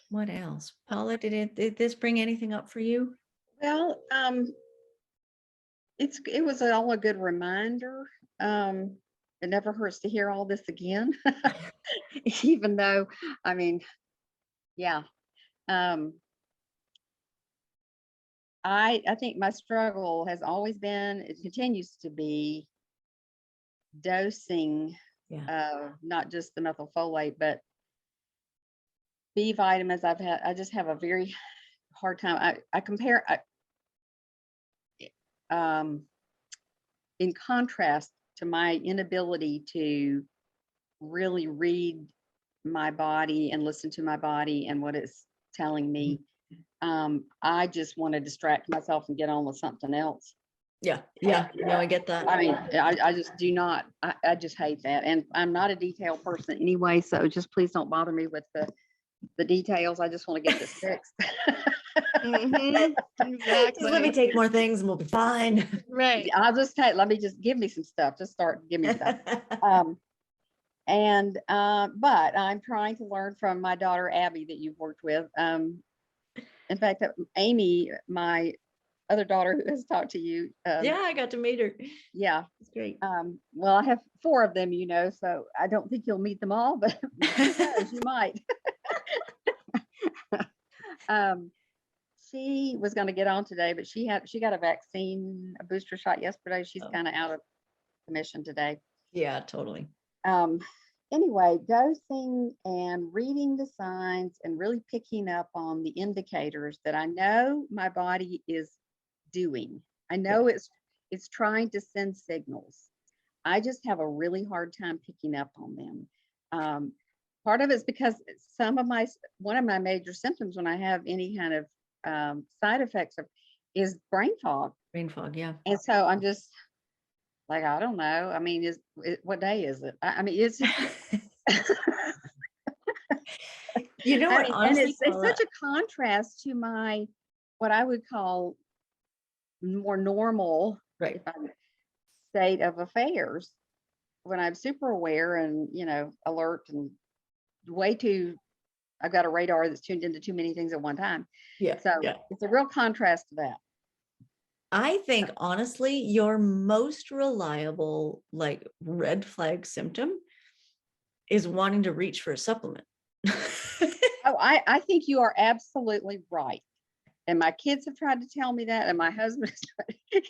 what else? Paula, did this bring anything up for you?
Well, it was all a good reminder. It never hurts to hear all this again, even though, I mean, yeah. I think my struggle has always been, it continues to be dosing, not just the methylfolate, but B vitamins. I just have a very hard time. I compare, in contrast to my inability to really read my body and listen to my body and what it's telling me. I just want to distract myself and get on with something else.
Yeah. No, I get that.
I mean, I just do not, I just hate that. And I'm not a detail person anyway, so just please don't bother me with the details. I just want to get this fixed.
Exactly.
Just let me take more things and we'll be fine.
Right.
I'll just take, let me just give me some stuff. Just start, give me stuff. But I'm trying to learn from my daughter, Abby, that you've worked with. In fact, Amy, my other daughter who has talked to you.
Yeah, I got to meet her.
Yeah.
It's great.
Well, I have 4 of them, so I don't think you'll meet them all, but who knows, you might. She was going to get on today, but she got a booster shot yesterday. She's kind of out of commission today.
Yeah, totally.
Anyway, dosing and reading the signs and really picking up on the indicators that I know my body is doing. I know it's trying to send signals. I just have a really hard time picking up on them. Part of it's because one of my major symptoms when I have any kind of side effects is brain fog.
Brain fog, yeah.
And so I'm just like, I don't know. I mean, what day is it? I mean, it's
you know what?
and it's such a contrast to what I would call more normal state of affairs when I'm super aware and alert and I've got a radar that's tuned into too many things at one time.
Yeah.
So it's a real contrast to that.
I think honestly, your most reliable red flag symptom is wanting to reach for a supplement.
Oh, I think you are absolutely right. And my kids have tried to tell me that, and my husband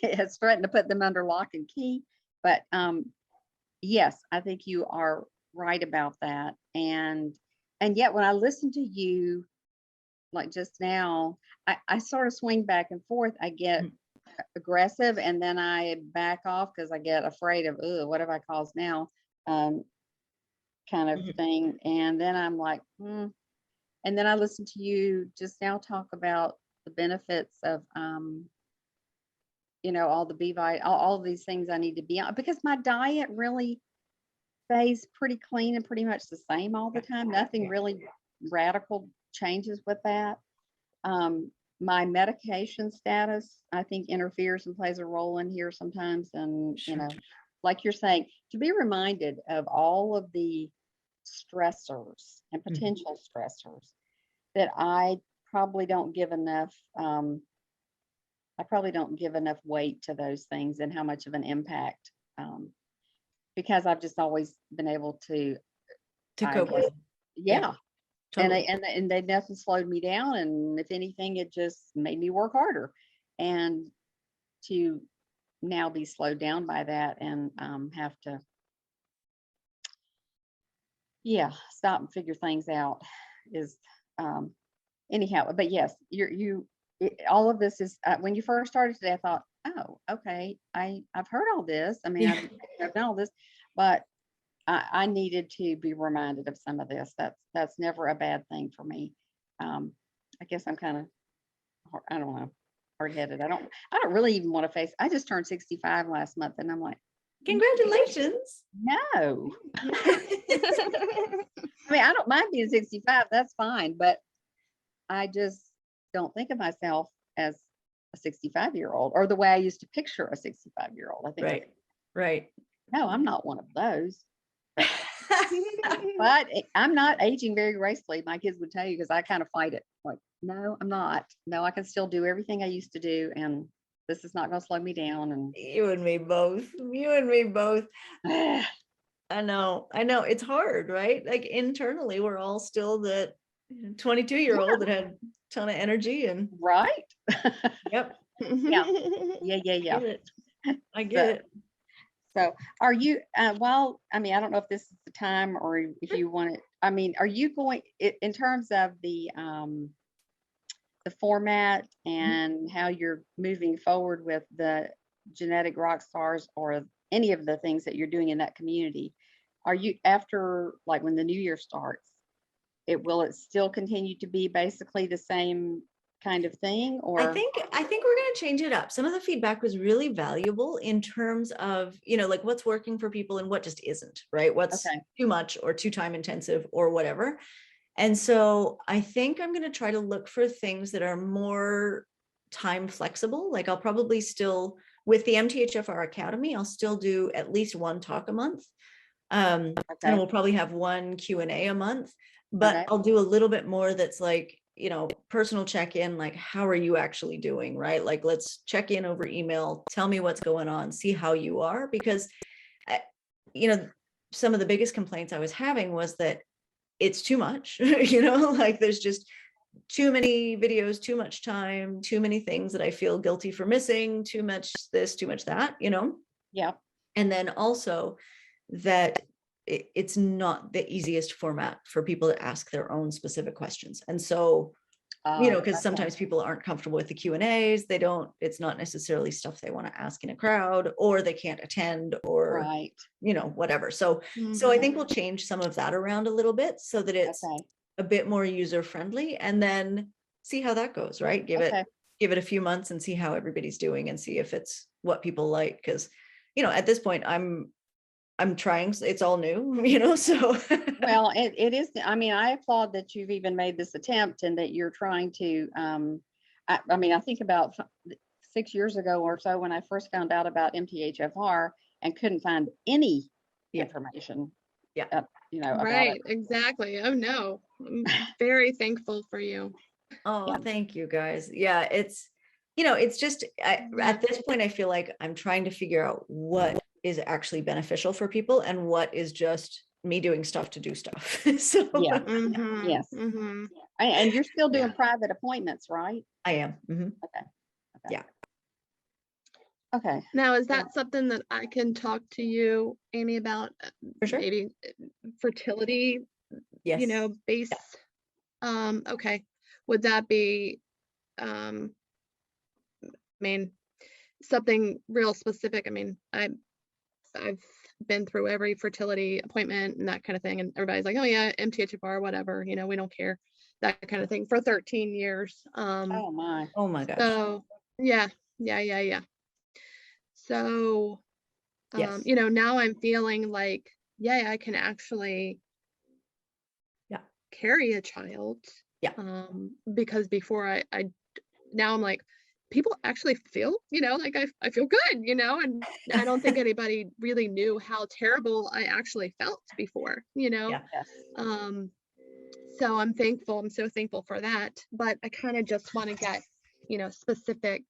has threatened to put them under lock and key. But yes, I think you are right about that. And yet when I listen to you, like just now, I sort of swing back and forth. I get aggressive and then I back off because I get afraid of, what have I caused now? Kind of thing. And then I'm like, and then I listen to you just now talk about the benefits of, all the B vitamin, all of these things I need to be on, because my diet really stays pretty clean and pretty much the same all the time. Nothing really radical changes with that. My medication status, I think, interferes and plays a role in here sometimes. And, like you're saying, to be reminded of all of the stressors and potential stressors that I probably don't give enough, weight to those things and how much of an impact, because I've just always been able to
cope with.
Yeah.
Totally.
And they nothing slowed me down. And if anything, it just made me work harder. And to now be slowed down by that and have to, stop and figure things out is anyhow. But yes, all of this is when you first started today, I thought, oh, okay, I've heard all this. I mean, I've done all this, but I needed to be reminded of some of this. That's never a bad thing for me. I guess I'm kind of, I don't know, hard-headed. I don't really even want to face. I just turned 65 last month, and I'm like,
congratulations.
No. I mean, I don't mind being 65. That's fine, but I just don't think of myself as a 65-year-old or the way I used to picture a 65-year-old. I think.
Right.
No, I'm not one of those. But I'm not aging very gracefully. My kids would tell you, because I kind of fight it. Like, no, I'm not. No, I can still do everything I used to do, and this is not going to slow me down. And
You and me both. You and me both. I know. It's hard, right? Like internally, we're all still that 22-year-old that had a ton of energy and
right.
yep.
Yeah.
I get it.
So are you, I don't know if this is the time or if you want it, are you going, in terms of the format and how you're moving forward with the genetic rock stars or any of the things that you're doing in that community, are you, after, like when the new year starts, will it still continue to be basically the same kind of thing? Or
I think we're going to change it up. Some of the feedback was really valuable in terms of, like what's working for people and what just isn't, right? What's too much or too time intensive or whatever. And so I think I'm going to try to look for things that are more time flexible. Like I'll probably still, with the MTHFR Academy, I'll still do at least one talk a month. And we'll probably have one Q&A a month, but I'll do a little bit more that's like, personal check-in, like how are you actually doing, right? Like let's check in over email, tell me what's going on, see how you are, because some of the biggest complaints I was having was that it's too much, like there's just too many videos, too much time, too many things that I feel guilty for missing, too much this, too much that,
Yeah.
And then also that it's not the easiest format for people to ask their own specific questions. And so, because sometimes people aren't comfortable with the Q&As, it's not necessarily stuff they want to ask in a crowd, or they can't attend, or, whatever. So I think we'll change some of that around a little bit so that it's a bit more user-friendly, and then see how that goes, right? Give it a few months and see how everybody's doing and see if it's what people like. Because, at this point, I'm trying, it's all new, so.
Well, it is, I applaud that you've even made this attempt and that you're trying to, I think about 6 years ago or so when I first found out about MTHFR and couldn't find any information.
Right,
about it.
Exactly. Oh no, I'm very thankful for you.
Oh, thank you guys. Yeah, it's, it's just, at this point, I feel like I'm trying to figure out what is actually beneficial for people and what is just me doing stuff to do stuff. So
yes. And you're still doing private appointments, right?
I am.
Okay.
Yeah.
Okay.
Now, is that something that I can talk to you, Amy, about?
For sure.
Maybe fertility,
yes.
Base. Okay. Would that be, something real specific? I've been through every fertility appointment and that kind of thing, and everybody's like, oh yeah, MTHFR, whatever, we don't care, that kind of thing, for 13 years.
Oh my gosh.
So yeah. So now I'm feeling like, I can actually carry a child. Because before I now I'm like, people actually feel, like I feel good, and I don't think anybody really knew how terrible I actually felt before, so I'm thankful. I'm so thankful for that. But I kind of just want to get, specific,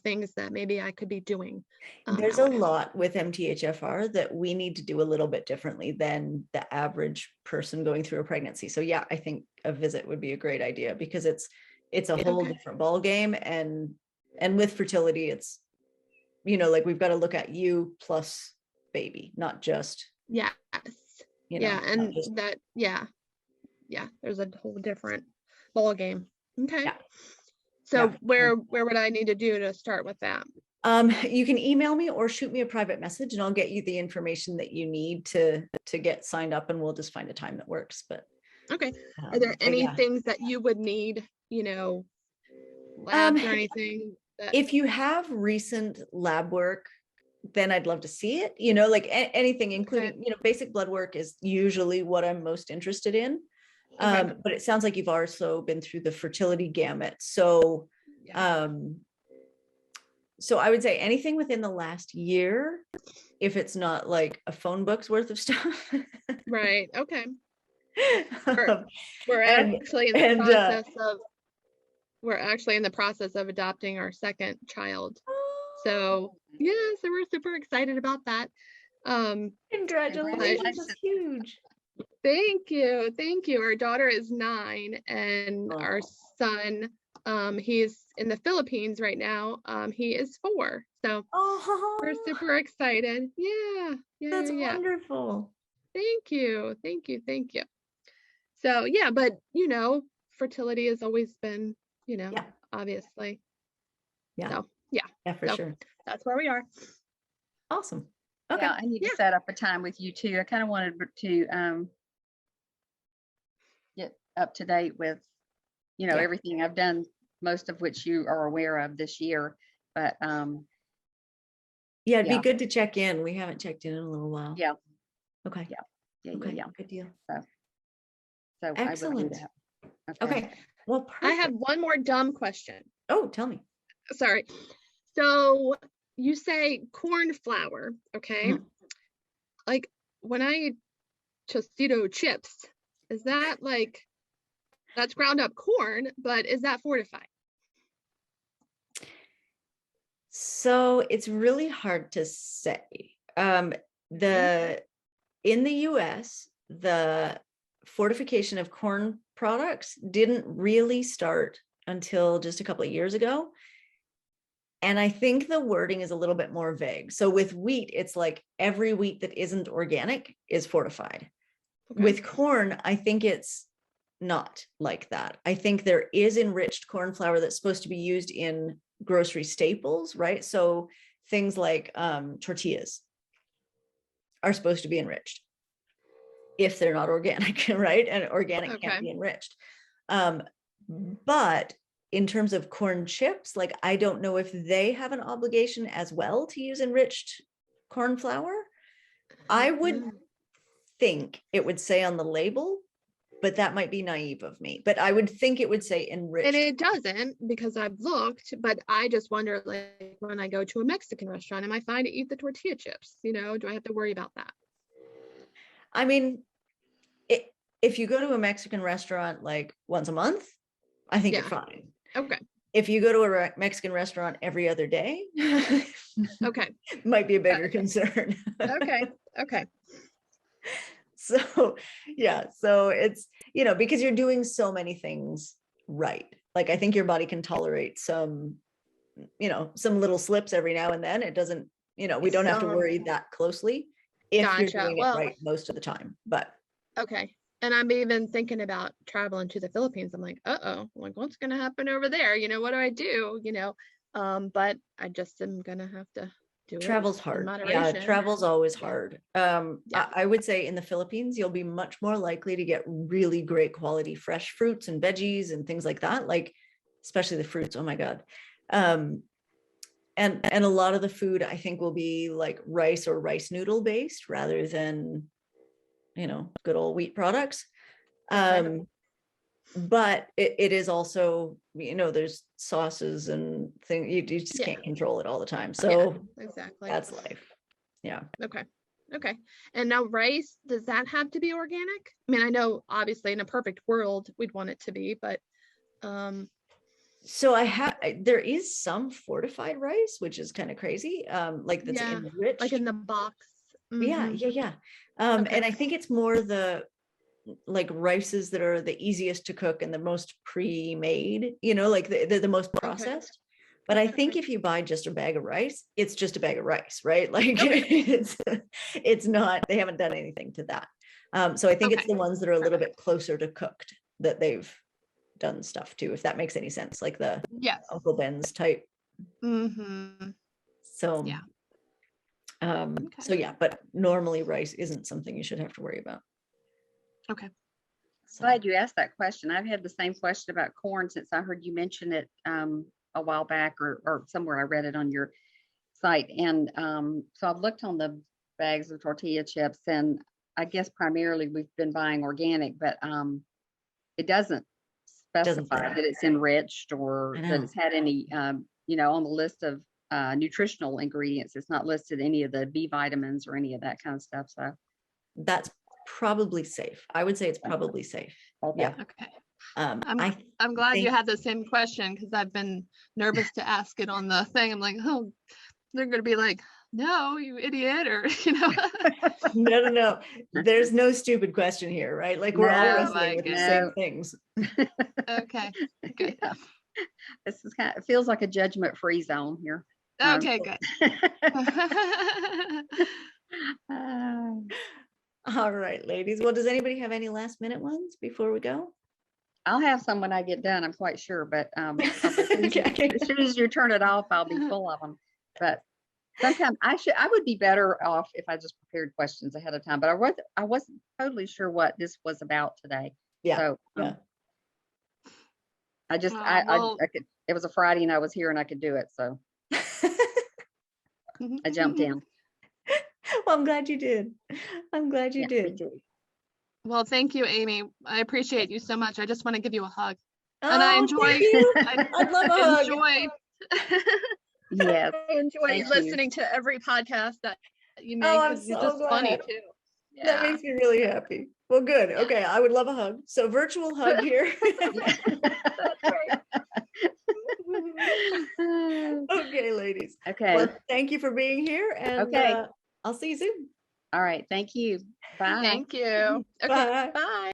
things that maybe I could be doing.
There's a lot with MTHFR that we need to do a little bit differently than the average person going through a pregnancy. So I think a visit would be a great idea, because it's a whole different ball game. And with fertility, it's, like we've got to look at you plus baby, not just,
and just, that, there's a whole different ball game. Okay. So where would I need to do to start with that?
You can email me or shoot me a private message, and I'll get you the information that you need to get signed up, and we'll just find a time that works. But
okay. Are there any things that you would need, labs or anything?
If you have recent lab work, then I'd love to see it, like anything, including, basic blood work is usually what I'm most interested in. But it sounds like you've also been through the fertility gamut. So, so I would say anything within the last year, if it's not like a phone book's worth of stuff.
Right. Okay. We're actually in the process of we're actually in the process of adopting our second child. So yeah, so we're super excited about that.
Congratulations, that's huge.
Thank you. Thank you. Our daughter is 9 and our son, he's in the Philippines right now. He is 4. So we're super excited. Yeah.
That's wonderful.
Thank you. Thank you. Thank you. So yeah, but you know, fertility has always been, you know, obviously.
Yeah.
So yeah,
for sure.
That's where we are.
Awesome. Okay.
Yeah, I need to set up a time with you too. I kind of wanted to get up to date with, you know, everything I've done, most of which you are aware of this year. But
it'd be good to check in. We haven't checked in a little while.
Yeah.
Okay.
Yeah.
Good deal.
So
excellent.
I will do that.
Okay. Well, perfect.
I have one more dumb question.
Oh, tell me.
Sorry. So you say corn flour, okay? Like when I eat Tostito chips, is that like, that's ground up corn, but is that fortified?
So it's really hard to say. In the US, the fortification of corn products didn't really start until just a couple of years ago. And I think the wording is a little bit more vague. So with wheat, it's like every wheat that isn't organic is fortified. Okay. With corn, I think it's not like that. I think there is enriched corn flour that's supposed to be used in grocery staples, right? So things like tortillas are supposed to be enriched if they're not organic, right? And organic can't be enriched. But in terms of corn chips, like I don't know if they have an obligation as well to use enriched corn flour. I would think it would say on the label, but that might be naive of me. But I would think it would say enriched.
And it doesn't, because I've looked, but I just wonder, like when I go to a Mexican restaurant, am I fine to eat the tortilla chips? You know, do I have to worry about that?
I mean, if you go to a Mexican restaurant like once a month, I think you're fine.
Okay.
If you go to a Mexican restaurant every other day, might be a bigger concern.
Okay.
So, so it's, you know, because you're doing so many things right. Like I think your body can tolerate some, you know, some little slips every now and then. It doesn't, you know, we don't have to worry that closely if you're doing it right most of the time. But
okay. And I'm even thinking about traveling to the Philippines. I'm like, like what's going to happen over there? You know, what do I do? You know, but I just am going to have to do
travel's
it
hard. Yeah, travel's always hard. I would say in the Philippines, you'll be much more likely to get really great quality fresh fruits and veggies and things like that. Like, especially the fruits. Oh my God. And a lot of the food I think will be like rice or rice noodle based rather than, you know, good old wheat products. But it is also, you know, there's sauces and things, you just can't control it all the time. So
exactly,
that's life. Yeah.
Okay. And now rice, does that have to be organic? I mean, I know obviously in a perfect world, we'd want it to be, but
so there is some fortified rice, which is kind of crazy. Like that's enriched.
Like in the box.
Yeah. And I think it's more the like rices that are the easiest to cook and the most pre-made, you know, like they're the most processed. But I think if you buy just a bag of rice, it's just a bag of rice, right? Like it's not, they haven't done anything to that. So I think it's the ones that are a little bit closer to cooked that they've done stuff to, if that makes any sense, like the Uncle Ben's type. So so yeah, but normally rice isn't something you should have to worry about.
Okay.
Glad you asked that question. I've had the same question about corn since I heard you mention it a while back or somewhere I read it on your site. And so I've looked on the bags of tortilla chips, and I guess primarily we've been buying organic, but it doesn't specify that it's enriched or that it's had any, you know, on the list of nutritional ingredients. It's not listed any of the B vitamins or any of that kind of stuff. So
that's probably safe. I would say it's probably safe.
Okay.
Yeah.
Okay. I'm glad you
think-
had the same question because I've been nervous to ask it on the thing. I'm like, oh, they're going to be like, no, you idiot, or,
No. There's no stupid question here, right? Like we're all
No,
wrestling with the same
no.
things.
Okay, good.
Yeah. This is it feels like a judgment-free zone here.
Okay, good.
All right, ladies. Well, does anybody have any last minute ones before we go?
I'll have some when I get done, I'm quite sure, but
Okay.
as soon as you turn it off, I'll be full of them. But sometimes I would be better off if I just prepared questions ahead of time, but I wasn't totally sure what this was about today.
Yeah.
So
Yeah.
I just,
Well,
I could, it was a Friday and I was here and I could do it. So I jumped in.
Well, I'm glad you did. I'm glad you
Yeah, me
did.
too.
Well, thank you, Amy. I appreciate you so much. I just want to give you a hug. And I
Oh,
enjoy,
thank you.
I
I'd love a hug.
enjoy,
Yes.
I enjoy
Thank you.
listening to every podcast that you make
Oh, I'm
because you're
so
just funny
glad.
too.
That
Yeah.
makes me really happy. Well, good. Okay. I would love a hug. So virtual hug here.
That's right.
Okay, ladies.
Okay.
Well, thank you for being here. And
Okay.
I'll see you soon.
All right. Thank you. Bye.
Thank you. Okay.
Bye.
Bye.